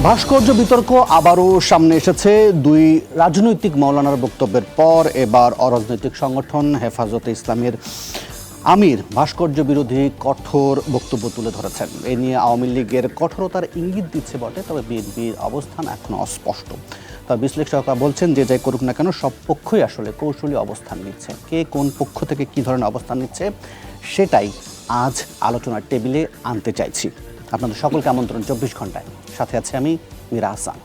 ভাস্কর্য বিতর্ক আবারও সামনে এসেছে। দুই রাজনৈতিক মৌলানার বক্তব্যের পর এবার অরাজনৈতিক সংগঠন হেফাজতে ইসলামের আমির ভাস্কর্য বিরোধী কঠোর বক্তব্য তুলে ধরেছেন। এ নিয়ে আওয়ামী লীগের কঠোরতার ইঙ্গিত দিচ্ছে বটে, তবে বিএনপির অবস্থান এখনো অস্পষ্ট। তবে বিশ্লেষকরা বলছেন যে যাই করুক না কেন সব পক্ষই আসলে কৌশলী অবস্থান নিচ্ছে। কে কোন পক্ষ থেকে কী ধরনের অবস্থান নিচ্ছে সেটাই আজ আলোচনার টেবিলে আনতে চাইছি। আপনাদের সকলকে আমন্ত্রণ 24 ঘন্টায়। সাথে আছে আমি মীরা হাসান।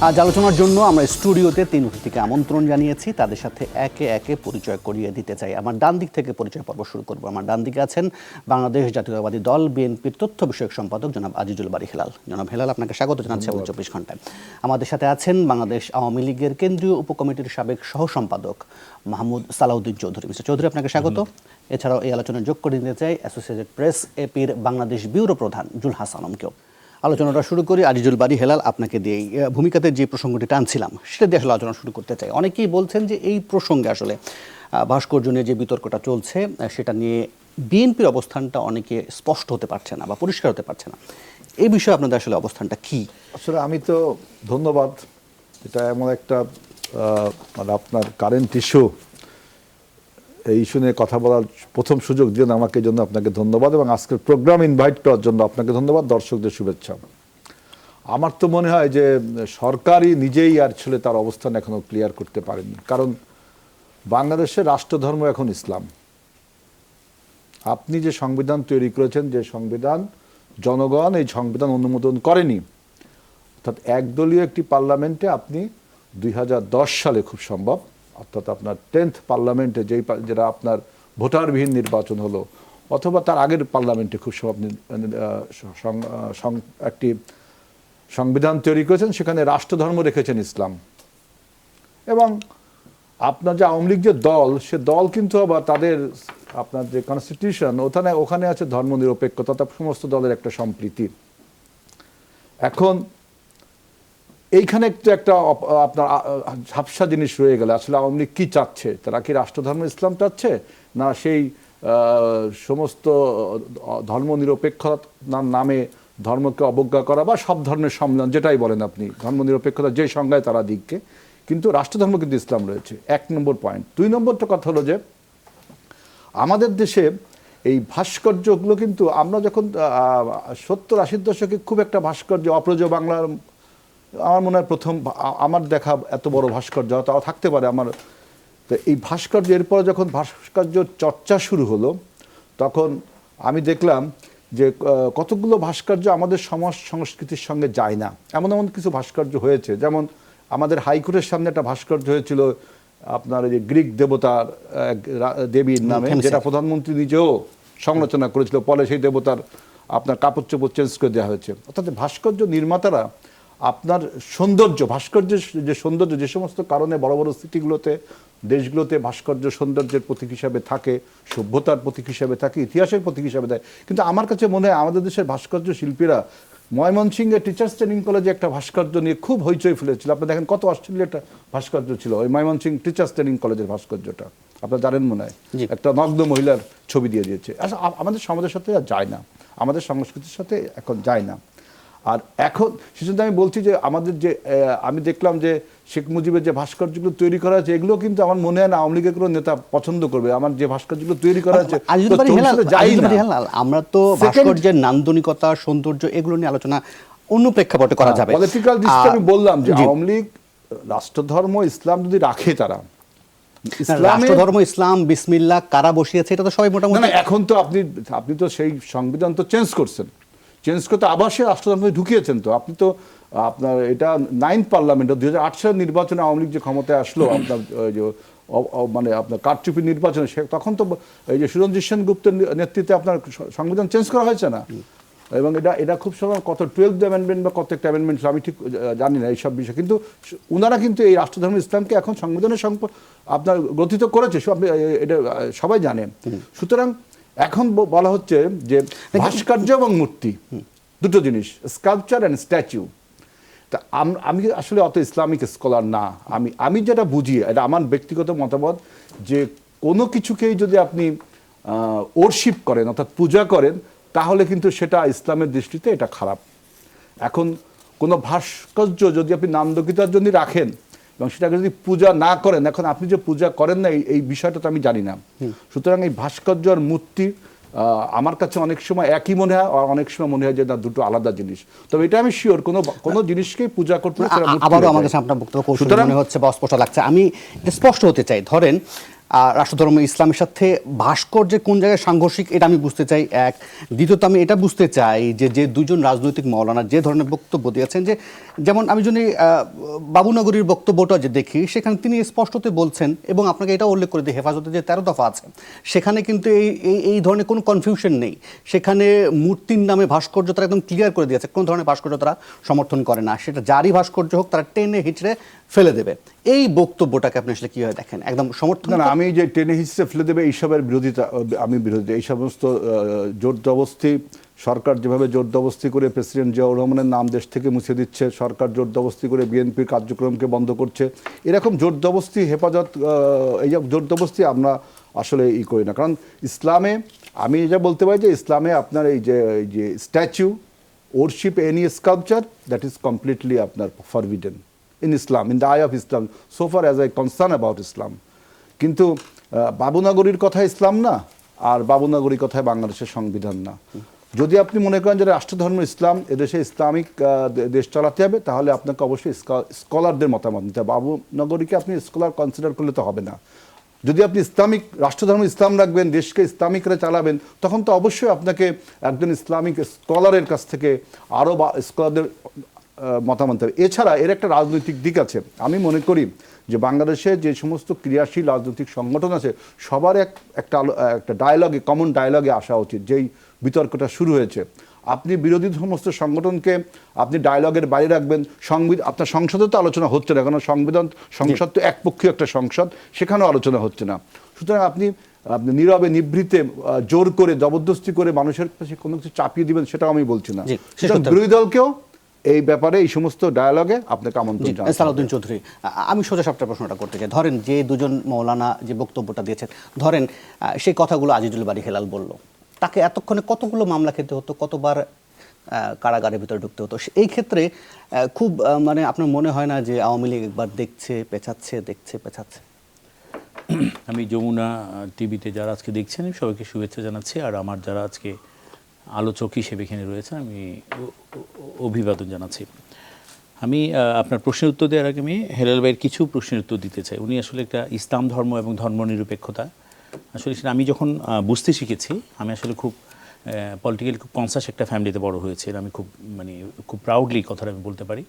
আজ আলোচনার জন্য আমরা স্টুডিওতে 3 অতিথিকে আমন্ত্রণ জানিয়েছি। তাদের সাথে একে একে পরিচয় করিয়ে দিতে চাই। আমার ডান দিক থেকে পরিচয় পর্ব শুরু করব। আমার ডান দিকে আছেন বাংলাদেশ জাতীয়তাবাদী দল বিএনপির তথ্য বিষয়ক সম্পাদক জনাব আজিজুল বারী হেলাল। জনাব হেলাল, আপনাকে স্বাগত জানাচ্ছি 24 ঘন্টায়। আমাদের সাথে আছেন বাংলাদেশ আওয়ামী লীগের কেন্দ্রীয় উপকমিটির সাবেক সহ সম্পাদক মাহমুদ সালাউদ্দিন চৌধুরী। মিস্টার চৌধুরী, আপনাকে স্বাগত। এছাড়াও এই আলোচনায় যোগ করে দিতে চাই অ্যাসোসিয়েটেড প্রেস এপির বাংলাদেশ ব্যুরো প্রধান জুল হাসানমকেও। আলোচনাটা শুরু করি আজিজুল বারী হেলাল, আপনাকে দিয়েই। ভূমিকাতে যে প্রসঙ্গটি টানছিলাম সেটা দিয়ে আসলে আলোচনা শুরু করতে চাই। অনেকেই বলছেন যে এই প্রসঙ্গে আসলে ভাস্কর্য নিয়ে যে বিতর্কটা চলছে সেটা নিয়ে বিএনপির অবস্থানটা অনেকে স্পষ্ট হতে পারছে না বা পরিষ্কার হতে পারছে না। এই বিষয়ে আপনাদের আসলে অবস্থানটা কি? আসলে আমি তো ধন্যবাদ, এটা এমন একটা মানে আপনার কারেন্ট ইস্যু, এই ইস্যু নিয়ে কথা বলার প্রথম সুযোগ দিন আমাকে, জন্য আপনাকে ধন্যবাদ এবং আজকের প্রোগ্রাম ইনভাইট করার জন্য আপনাকে ধন্যবাদ। দর্শকদের শুভেচ্ছা। আমার তো মনে হয় যে সরকারই নিজেই আসলে তার অবস্থান এখনো ক্লিয়ার করতে পারেনি, কারণ বাংলাদেশের রাষ্ট্রধর্ম এখন ইসলাম। আপনি যে সংবিধান তৈরি করেছেন, যে সংবিধান জনগণ এই সংবিধান অনুমোদন করেনি, অর্থাৎ একদলীয় একটি পার্লামেন্টে আপনি 2010 সালে খুব সম্ভব, অর্থাৎ আপনার 10th পার্লামেন্টে যেটা আপনার ভোটারবিহীন নির্বাচন হলো, অথবা তার আগের পার্লামেন্টে খুব সম্ভব একটি সংবিধান তৈরি করেছেন, সেখানে রাষ্ট্রধর্ম রেখেছেন ইসলাম। এবং আপনার যে আওয়ামী লীগ যে দল, সে দল কিন্তু আবার তাদের আপনার যে কনস্টিটিউশন ওখানে আছে ধর্মনিরপেক্ষতা, সমস্ত দলের একটা সম্প্রীতি। এখন এইখানে একটু একটা আপনার ঝাপসা জিনিস রয়ে গেলে আসলে আওয়ামী লীগ কী চাচ্ছে? তারা কি রাষ্ট্রধর্ম ইসলাম চাচ্ছে, না সেই সমস্ত ধর্মনিরপেক্ষতার নামে ধর্মকে অবজ্ঞা করা বা সব ধর্মের সম্মেলন, যেটাই বলেন আপনি, ধর্মনিরপেক্ষতা যে সংজ্ঞায় তারা দিককে, কিন্তু রাষ্ট্রধর্ম কিন্তু ইসলাম রয়েছে। 1 নম্বর পয়েন্ট। 2 নম্বরটা কথা হলো যে আমাদের দেশে এই ভাস্কর্যগুলো কিন্তু আমরা যখন 70-80 দশকে খুব একটা ভাস্কর্য, অপ্রজ বাংলার আমার মনে হয় প্রথম আমার দেখা এত বড় ভাস্কর্য তাও থাকতে পারে আমার। তো এই ভাস্কর্য এরপরে যখন ভাস্কর্য চর্চা শুরু হলো, তখন আমি দেখলাম যে কতগুলো ভাস্কর্য আমাদের সমাজ সংস্কৃতির সঙ্গে যায় না। এমন এমন কিছু ভাস্কর্য হয়েছে, যেমন আমাদের হাইকোর্টের সামনে একটা ভাস্কর্য হয়েছিল আপনার এই যে গ্রিক দেবতার দেবীর নামে, যেটা প্রধানমন্ত্রী নিজেও সমালোচনা করেছিল। পরে সেই দেবতার আপনার কাপড় চোপড় চেঞ্জ করে দেওয়া হয়েছে। অর্থাৎ ভাস্কর্য নির্মাতারা আপনার সৌন্দর্য, ভাস্কর্যের যে সৌন্দর্য, যে সমস্ত কারণে বড় বড় সিটিগুলোতে, দেশগুলোতে ভাস্কর্য সৌন্দর্যের প্রতীক হিসাবে থাকে, সভ্যতার প্রতীক হিসাবে থাকে, ইতিহাসের প্রতীক হিসাবে দেয়। কিন্তু আমার কাছে মনে হয় আমাদের দেশের ভাস্কর্য শিল্পীরা ময়মনসিংহে টিচার্স ট্রেনিং কলেজে একটা ভাস্কর্য নিয়ে খুব হইচই ফেলেছিল। আপনি দেখেন কত অস্ট্রেলিয়া একটা ভাস্কর্য ছিল, ওই ময়মনসিংহ টিচার্স ট্রেনিং কলেজের ভাস্কর্যটা আপনারা জানেন মনে হয়, একটা নগ্ন মহিলার ছবি দিয়ে দিয়েছে। আসলে আমাদের সমাজের সাথে আর যায় না, আমাদের সংস্কৃতির সাথে এখন যায় না। আর এখন সেজন্য আমি বলছি যে আমাদের যে আমি দেখলাম যে শেখ মুজিবের যে ভাস্কর্যগুলো তৈরি করা হয়েছে, এগুলো কিন্তু আমার মনে হয় না আওয়ামী লীগের কোনো নেতা পছন্দ করবে। আমার যে ভাস্কর্যগুলো তৈরি করা হয়েছে, আমরা তো ভাস্কর্যের নান্দনিকতা, সৌন্দর্য এগুলো নিয়ে আলোচনা অন্য প্রেক্ষাপটে করা যাবে। পলিটিক্যাল দৃষ্টি আমি বললাম যে আওয়ামী লীগ রাষ্ট্রধর্ম ইসলাম যদি রাখে, তারা রাষ্ট্রধর্ম ইসলাম বিসমিল্লাহ কারা বসিয়েছে এটা তো সবাই মোটামুটি। এখন তো আপনি তো সেই সংবিধান তো চেঞ্জ করছেন, চেঞ্জ করতে আবার সে রাষ্ট্রধর্মে ঢুকিয়েছেন। তো আপনি তো আপনার এটা 9th পার্লামেন্ট 2008 সালের নির্বাচনে আওয়ামী লীগ যে ক্ষমতায় আসলো, আপনার মানে আপনার কারচুপি নির্বাচনে, তখন তো এই যে সুরঞ্জিত সেনগুপ্তের নেতৃত্বে আপনার সংবিধান চেঞ্জ করা হয়েছে না। এবং এটা খুব সময় কত 12th অ্যামেন্ডমেন্ট বা কত একটা অ্যামেন্ডমেন্ট আমি ঠিক জানি না এইসব বিষয়, কিন্তু ওনারা কিন্তু এই রাষ্ট্রধর্ম ইসলামকে এখন সংবিধানের আপনার গ্রথিত করেছে, এটা সবাই জানেন। সুতরাং এখন বলা হচ্ছে যে ভাস্কর্য এবং মূর্তি দুটো জিনিস, স্কাল্পচার অ্যান্ড স্ট্যাচু। তা আমি আসলে অত ইসলামিক স্কলার না, আমি যেটা বুঝি, এটা আমার ব্যক্তিগত মতামত, যে কোনো কিছুকেই যদি আপনি ওরশিপ করেন অর্থাৎ পূজা করেন, তাহলে কিন্তু সেটা ইসলামের দৃষ্টিতে এটা খারাপ। এখন কোনো ভাস্কর্য যদি আপনি নান্দকিতার জন্য রাখেন এবং সেটাকে যদি পূজা না করেন, এখন আপনি যে পূজা করেন না এই বিষয়টা তো আমি জানি না। সুতরাং এই ভাস্কর্য আর মূর্তি আমার কাছে অনেক সময় একই মনে হয়, আর অনেক সময় মনে হয় যে না, দুটো আলাদা জিনিস। তবে এটা আমি শিওর, কোনো জিনিসকেই পূজা করতে আবারও আমার কাছে আপনার বক্তব্য কৌশল মনে হচ্ছে বা অস্পষ্ট লাগছে। আমি এটা স্পষ্ট হতে চাই। ধরেন রাষ্ট্রধর্ম ইসলামের সাথে ভাস্কর্যের কোন জায়গায় সাংঘর্ষিক, এটা আমি বুঝতে চাই এক। দ্বিতীয়ত আমি এটা বুঝতে চাই যে দুজন রাজনৈতিক মাওলানা যে ধরনের বক্তব্য দিয়েছেন, যে যেমন আমি যদি বাবুনগরীর বক্তব্যটা যে দেখি, সেখানে তিনি স্পষ্টতে বলছেন, এবং আপনাকে এটা উল্লেখ করে দিই, হেফাজতে যে 13 দফা আছে সেখানে কিন্তু এই ধরনের কোনো কনফিউশন নেই। সেখানে মূর্তির নামে ভাস্কর্য তারা একদম ক্লিয়ার করে দিয়েছে, কোন ধরনের ভাস্কর্য তারা সমর্থন করে না, সেটা যারই ভাস্কর্য হোক তারা টেনে হিচড়ে ফেলে দেবে। এই বক্তব্যটাকে আপনি আসলে কীভাবে দেখেন? একদম সমর্থন না, আমি যে টেনে হিচড়ে ফেলে দেবে এইসবের বিরোধিতা, আমি বিরোধী। এই সমস্ত জোর জবরদস্তি, সরকার যেভাবে জোর জবরদস্তি করে প্রেসিডেন্ট জিয়াউর রহমানের নাম দেশ থেকে মুছে দিচ্ছে, সরকার জোর জবরদস্তি করে বিএনপির কার্যক্রমকে বন্ধ করছে, এরকম জোর জবরদস্তি হেফাজত, এই জোর জবরদস্তি আমরা আসলে করি না। কারণ ইসলামে আমি যা বলতে পারি যে ইসলামে আপনার এই যে statue, worship, any sculpture, that is completely আপনার forbidden in Islam, in the eye of Islam, so far as I concern about Islam. কিন্তু বাবুনগরীর কথা ইসলাম না, আর বাবুনগরীর কথায় বাংলাদেশের সংবিধান না। যদি আপনি মনে করেন যে রাষ্ট্রধর্ম ইসলাম, এদেশে ইসলামিক দেশ চালাতে হবে, তাহলে আপনাকে অবশ্যই স্কলারদের মতামত নিতে হবে। বাবুনগরীকে আপনি স্কলার কনসিডার করলে তো হবে না। যদি আপনি ইসলামিক রাষ্ট্রধর্ম ইসলাম রাখবেন, দেশকে ইসলামিকরা চালাবেন, তখন তো অবশ্যই আপনাকে একজন ইসলামিক স্কলারের কাছ থেকে আরও স্কলারদের মতামত হবে। এছাড়া এর একটা রাজনৈতিক দিক আছে। আমি মনে করি যে বাংলাদেশে যে সমস্ত ক্রিয়াশীল রাজনৈতিক সংগঠন আছে, সবার একটা ডায়ালগে, কমন ডায়ালগে আসা উচিত। যেই বিতর্কটা শুরু হয়েছে, আপনি বিরোধী সমস্ত সংগঠনকে আপনি ডায়ালগের বাইরে রাখবেন, আপনার সংসদে তো আলোচনা হচ্ছে না, কারণ সংসদ তো একপক্ষীয় একটা সংসদ, সেখানেও আলোচনা হচ্ছে না। সুতরাং আপনি নীরবে নিভৃতে জোর করে জবরদস্তি করে মানুষের কাছে কোনো কিছু চাপিয়ে দিবেন, সেটাও আমি বলছি না। বিরোধী দলকেও এই ব্যাপারে এই সমস্ত ডায়ালগে আপনাকে আমন্ত্রণ জানাই। সালাউদ্দিন চৌধুরী, আমি সোজা সাপটা প্রশ্নটা করতে চাই। ধরেন যে দুজন মৌলানা যে বক্তব্যটা দিয়েছেন, ধরেন সেই কথাগুলো আজিজুল বারী হেলাল বলল, তাকে এতক্ষণে কতগুলো মামলা খেতে হতো, কতবার কারাগারের ভিতরে ঢুকতে হতো। এই ক্ষেত্রে খুব মানে আপনার মনে হয় না যে আওয়ামী লীগ একবার দেখছে পেছাচ্ছে? আমি যমুনা টিভিতে যারা আজকে দেখছেন সবাইকে শুভেচ্ছা জানাচ্ছি, আর আমার যারা আজকে আলোচক হিসেবে এখানে রয়েছেন আমি অভিবাদন জানাচ্ছি। আমি আপনার প্রশ্নের উত্তর দেওয়ার আগে আমি হেলাল ভাইয়ের কিছু প্রশ্নের উত্তর দিতে চাই। উনি আসলে একটা ইসলাম ধর্ম এবং ধর্মনিরপেক্ষতা, আসলে সেটা আমি যখন বুঝতে শিখেছি, আমি আসলে খুব পলিটিক্যালি খুব কনসাস একটা ফ্যামিলিতে বড় হয়েছে, আমি খুব প্রাউডলি কথাটা আমি বলতে পারি।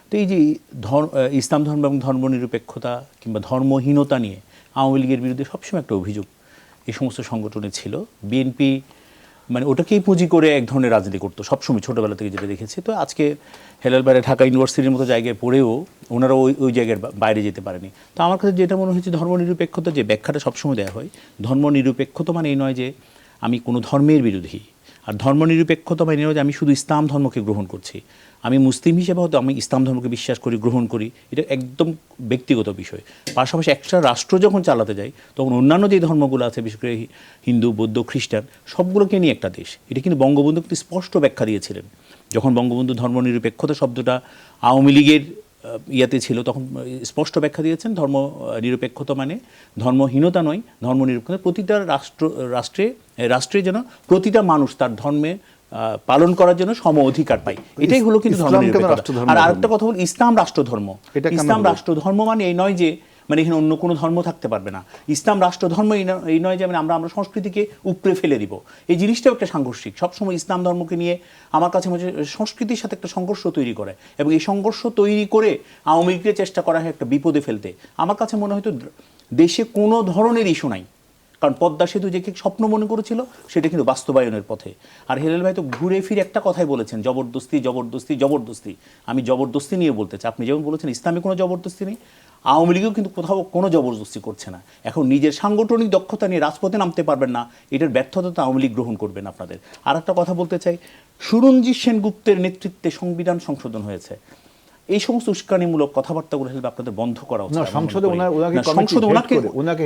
তো এই যে ইসলাম ধর্ম এবং ধর্মনিরপেক্ষতা কিংবা ধর্মহীনতা নিয়ে আওয়ামী লীগের বিরুদ্ধে সবসময় একটা অভিযোগ এই সমস্ত সংগঠনে ছিল। বিএনপি মানে ওটাকেই পুঁজি করে এক ধরনের রাজনীতি করতো সবসময়, ছোটোবেলা থেকে যেটা দেখেছি। তো আজকে হেলাল ভাইরা ঢাকা ইউনিভার্সিটির মতো জায়গায় পড়েও ওনারা ওই জায়গার বাইরে যেতে পারেনি। তো আমার কাছে যেটা মনে হয়েছে, ধর্মনিরপেক্ষতা যে ব্যাখ্যাটা সবসময় দেওয়া হয়, ধর্মনিরপেক্ষতা মানে এই নয় যে আমি কোনো ধর্মের বিরোধী, আর ধর্মনিরপেক্ষতা মানে নয় যে আমি শুধু ইসলাম ধর্মকে গ্রহণ করছি। আমি মুসলিম হিসেবে হয়তো আমি ইসলাম ধর্মকে বিশ্বাস করি, গ্রহণ করি, এটা একদম ব্যক্তিগত বিষয়। পাশাপাশি একটা রাষ্ট্র যখন চালাতে যায়, তখন অন্যান্য যে ধর্মগুলো আছে, বিশেষ করে হিন্দু, বৌদ্ধ, খ্রিস্টান, সবগুলোকে নিয়ে একটা দেশ। এটা কিন্তু বঙ্গবন্ধু কিন্তু স্পষ্ট ব্যাখ্যা দিয়েছিলেন। যখন বঙ্গবন্ধু ধর্মনিরপেক্ষতা শব্দটা আওয়ামী লীগের ইয়াতে ছিল, তখন স্পষ্ট ব্যাখ্যা দিয়েছেন ধর্ম নিরপেক্ষতা মানে ধর্মহীনতা নয়, ধর্মনিরপেক্ষতা প্রতিটা রাষ্ট্রে যেন প্রতিটা মানুষ তার ধর্মে পালন করার জন্য সম অধিকার পায়, এটাই হলো কিন্তু ধর্মনিরপেক্ষতা। আর আরেকটা কথা হল ইসলাম রাষ্ট্রধর্ম। ইসলাম রাষ্ট্রধর্ম মানে এই নয় যে মানে এখানে অন্য কোনো ধর্ম থাকতে পারবে না। ইসলাম রাষ্ট্রধর্ম এই নয় যে মানে আমরা সংস্কৃতিকে উপড়ে ফেলে দিব। এই জিনিসটাও একটা সাংঘর্ষিক। সবসময় ইসলাম ধর্মকে নিয়ে আমার কাছে মনে হয় সংস্কৃতির সাথে একটা সংঘর্ষ তৈরি করে, এবং এই সংঘর্ষ তৈরি করে আওয়ামী লীগকে চেষ্টা করা হয় একটা বিপদে ফেলতে। আমার কাছে মনে হয়তো দেশে কোনো ধরনের ইস্যু নাই, কারণ পদ্মা সেতু যে স্বপ্ন মনে করেছিল সেটা কিন্তু বাস্তবায়নের পথে। আর হেলাল ভাই তো ঘুরে ফিরে একটা কথাই বলেছেন, জবরদস্তি জবরদস্তি জবরদস্তি। আমি জবরদস্তি নিয়ে বলতে চাই, আপনি যেমন বলেছেন ইসলামে কোনো জবরদস্তি নেই, আওয়ামী লীগও কিন্তু কোথাও কোনো জবরদস্তি করছে না। এখন নিজের সাংগঠনিক দক্ষতা নিয়ে রাজপথে নামতে পারবেন না, এটার ব্যর্থতা তো আওয়ামী লীগ গ্রহণ করবেন আপনাদের। আর একটা কথা বলতে চাই, সুরঞ্জিত সেনগুপ্তের নেতৃত্বে সংবিধান সংশোধন হয়েছে। এই সমস্ত উস্কানিমূলক কথাবার্তাগুলো আসলে আপনাদের বন্ধ করা উচিত। সংসদে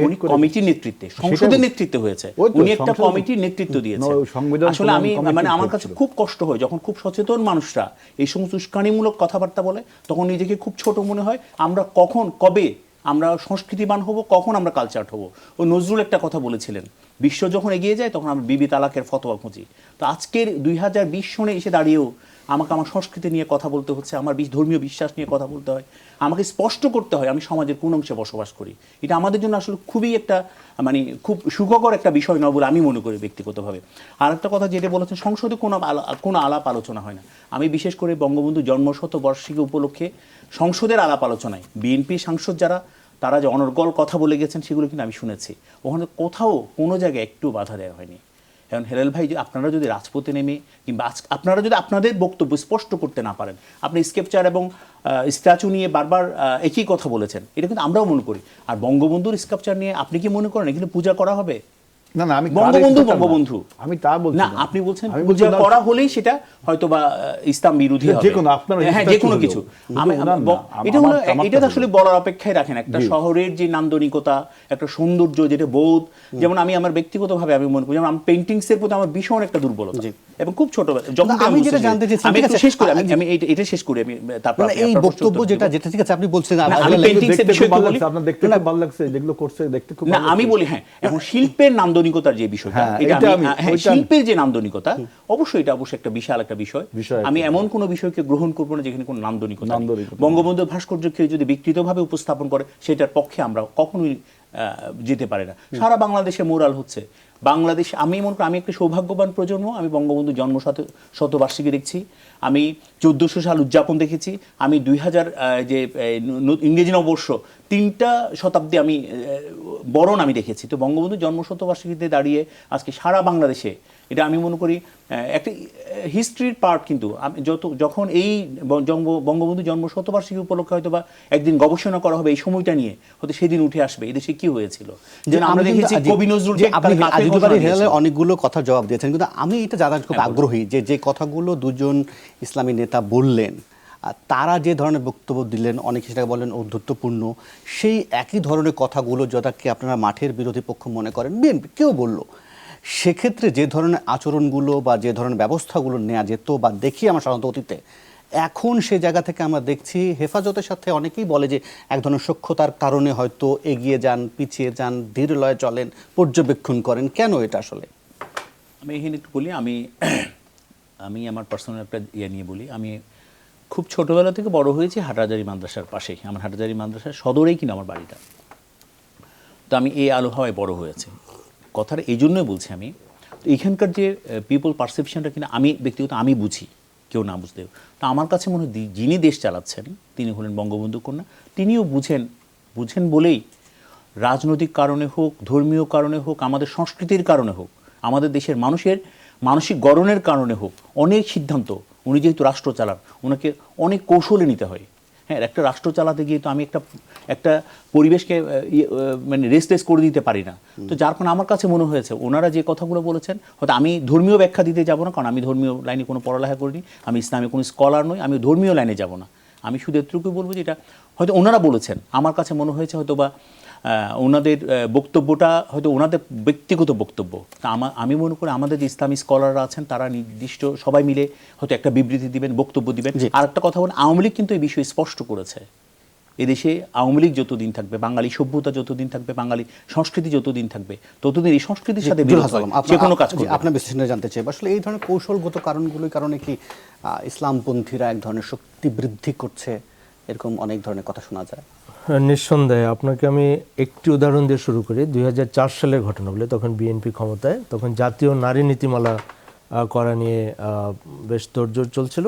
উনি কমিটির নেতৃত্বে, সংসদের নেতৃত্বে হয়েছে, উনি একটা কমিটির নেতৃত্ব দিয়েছে। আসলে আমি মানে আমার কাছে খুব কষ্ট হয় যখন খুব সচেতন মানুষরা এই সমস্ত উস্কানিমূলক কথাবার্তা বলে, তখন নিজেকে খুব ছোট মনে হয়। আমরা কখন কবে আমরা সংস্কৃতিবান হব, কখন আমরা কালচার হব। ও নজরুল একটা কথা বলেছিলেন, বিশ্ব যখন এগিয়ে যায় তখন আমরা বিবি তালাকের ফতোয়া খুঁজি। তো আজকের 2020 সনে এসে দাঁড়িয়েও আমাকে আমার সংস্কৃতি নিয়ে কথা বলতে হচ্ছে, আমার ধর্মীয় বিশ্বাস নিয়ে কথা বলতে হয়, আমাকে স্পষ্ট করতে হয় আমি সমাজের কোন অংশে বসবাস করি। এটা আমাদের জন্য আসলে খুবই একটা মানে খুব সুখকর একটা বিষয় নয় বলে আমি মনে করি ব্যক্তিগতভাবে। আর একটা কথা যেটা বলেছেন, সংসদে কোনো আলাপ আলোচনা হয় না। আমি বিশেষ করে বঙ্গবন্ধু জন্মশতবার্ষিকী উপলক্ষে সংসদের আলাপ আলোচনায় বিএনপি সাংসদ যারা, তারা যে অনর্গল কথা বলে গেছেন সেগুলো কিন্তু আমি শুনেছি। ওখানে কোথাও কোনো জায়গায় একটু বাধা দেওয়া হয়নি। এখন হেলাল ভাই, আপনারা যদি রাজপথে নেমে কিংবা আপনারা যদি আপনাদের বক্তব্য স্পষ্ট করতে না পারেন, আপনি স্কেপচার এবং স্ট্যাচু নিয়ে বারবার একই কথা বলেছেন, এটা কিন্তু আমরাও মনে করি। আর বঙ্গবন্ধুর স্কাল্পচার নিয়ে আপনি কি মনে করেন এখানে পূজা করা হবে? না না, আমি বঙ্গবন্ধু আমি তা বলছি না, আপনি বলছেন পূজা করা হলেই সেটা হয়তো বা ইসলাম বিরোধী হবে, যে কোনো আপনার হ্যাঁ যে কোনো কিছু। এটা হলো, এটা আসলে বলার অপেক্ষায় রাখেন। একটা শহরের যে নান্দনিকতা, একটা সৌন্দর্য, যেটা বোধ, যেমন আমি আমার ব্যক্তিগতভাবে আমি মনে করি, যেমন আমি পেইন্টিংস এর প্রতি আমার ভীষণ একটা দুর্বলতা, এবং খুব ছোটবেলা যখন আমি যেটা জানতে চাইছি, আমি একটু শেষ করি, আমি এটা শেষ করি, আমি তারপর এই বক্তব্য যেটা ঠিক আছে আপনি বলছেন, আমি পেইন্টিংস এর বিষয় বলি, আপনার দেখতে খুব ভালো লাগছে যেগুলো করছে, দেখতে খুব না আমি বলি হ্যাঁ, এখন শিল্পের নান্দনিকতার যে বিষয়টা, শিল্পের যে নান্দনিকতা, অবশ্যই এটা অবশ্যই একটা বিশাল একটা বিষয়। আমি এমন কোনো বিষয়কে গ্রহণ করবো না যেখানে কোনো নান্দনিকতা। বঙ্গবন্ধুর ভাস্কর্যকে যদি বিকৃতভাবে উপস্থাপন করে, সেটার পক্ষে আমরা কখনোই যেতে পারি না। সারা বাংলাদেশে মোরাল হচ্ছে বাংলাদেশ। আমি মনে করি আমি একটা সৌভাগ্যবান প্রজন্ম, আমি বঙ্গবন্ধু জন্ম শতবার্ষিকী দেখছি, আমি 1400 সাল উদযাপন দেখেছি, আমি 2000 যে ইংরেজি নববর্ষ 3টা শতাব্দী আমি বরণ আমি দেখেছি। তো বঙ্গবন্ধু জন্ম শতবার্ষিকীতে দাঁড়িয়ে আজকে সারা বাংলাদেশে, এটা আমি মনে করি একটা হিস্ট্রির পার্ট। কিন্তু যখন এই বঙ্গবন্ধু জন্ম শতবার্ষিকী উপলক্ষে হয়তো বা একদিন গবেষণা করা হবে এই সময়টা নিয়ে, হয়তো সেদিন উঠে আসবে এদেশে কি হয়েছিল। যেন আমরা দেখেছি কবি নজরুল অনেকগুলো কথা জবাব দিয়েছেন, কিন্তু আমি এটা জানার খুব আগ্রহী যে কথাগুলো দুজন ইসলামী নেতা বললেন, তারা যে ধরনের বক্তব্য দিলেন, অনেকে সেটাকে বলেন ঔদ্ধত্যপূর্ণ, সেই একই ধরনের কথাগুলো যাদেরকে আপনারা মাঠের বিরোধী পক্ষ মনে করেন, বিএনপি কেউ বললো, সেক্ষেত্রে যে ধরনের আচরণগুলো বা যে ধরনের ব্যবস্থাগুলো নেওয়া যেত বা দেখি আমরা সাধারণত অতীতে, এখন সে জায়গা থেকে আমরা দেখছি হেফাজতের সাথে অনেকেই বলে যে এক ধরনের সখ্যতার কারণে হয়তো এগিয়ে যান, পিছিয়ে যান, ধীর লয়ে চলেন, পর্যবেক্ষণ করেন। কেন এটা আসলে? আমি এখানে একটু বলি, আমি আমার পার্সোনাল একটা নিয়ে বলি। আমি খুব ছোটবেলা থেকে বড় হয়েছি হাটহাজারী মাদ্রাসার পাশেই। আমার হাটহাজারী মাদ্রাসার সদরেই কিনা আমার বাড়িটা। তো আমি এই আলো হাওয়ায় বড় হয়েছি। কথাটা এই জন্যই বলছি আমি, তো এখানকার যে পিপল পারসেপশনটা কিনা আমি ব্যক্তিগত আমি বুঝি, কেউ না বুঝতেও। তো আমার কাছে মনে হয় যিনি দেশ চালাচ্ছেন তিনি হলেন বঙ্গবন্ধু কন্যা। তিনিও বুঝেন বলেই রাজনৈতিক কারণে হোক, ধর্মীয় কারণে হোক, আমাদের সংস্কৃতির কারণে হোক, আমাদের দেশের মানুষের মানসিক গড়নের কারণে হোক, অনেক সিদ্ধান্ত, উনি যেহেতু রাষ্ট্র চালান, ওনাকে অনেক কৌশলে নিতে হয়। হ্যাঁ, একটা রাষ্ট্র চালাতে গিয়ে তো আমি একটা পরিবেশকে মানে রেস্টলেস করে দিতে পারি না। তো যার কারণে আমার কাছে মনে হয়েছে ওনারা যে কথাগুলো বলেছেন, হয়তো আমি ধর্মীয় ব্যাখ্যা দিতে যাব না, কারণ আমি ধর্মীয় লাইনে কোনো পড়ালেখা করিনি, আমি ইসলামে কোনো স্কলার নই, আমি ধর্মীয় লাইনে যাব না। আমি শুধু এতটুকুই বলবো যে এটা হয়তো ওনারা বলেছেন, আমার কাছে মনে হয়েছে হয়তো বা ওনাদের বক্তব্যটা হয়তো ওনাদের ব্যক্তিগত বক্তব্য। তা আমি মনে করি আমাদের যে ইসলামী স্কলাররা আছেন তারা নির্দিষ্ট সবাই মিলে হয়তো একটা বিবৃতি দিবেন, বক্তব্য দিবেন। আর একটা কথা বলেন, আওয়ামী লীগ কিন্তু এই বিষয়ে স্পষ্ট করেছে, এদেশে আওয়ামী লীগ যতদিন থাকবে, বাঙালি সভ্যতা যতদিন থাকবে, বাঙালি সংস্কৃতি যতদিন থাকবে, ততদিন এই সংস্কৃতির সাথে যে কোনো কাজ করবে। আপনার বিশ্লেষণে জানতে চাই আসলে এই ধরনের কৌশলগত কারণগুলোর কারণে কি ইসলামপন্থীরা এক ধরনের শক্তি বৃদ্ধি করছে, এরকম অনেক ধরনের কথা শোনা যায়। নিঃসন্দেহে আপনাকে আমি একটি উদাহরণ দিয়ে শুরু করি। 2004 সালের ঘটনা বলে, তখন বিএনপি ক্ষমতায়, তখন জাতীয় নারী নীতিমালা করা নিয়ে বেশ তোড়জোড় চলছিল।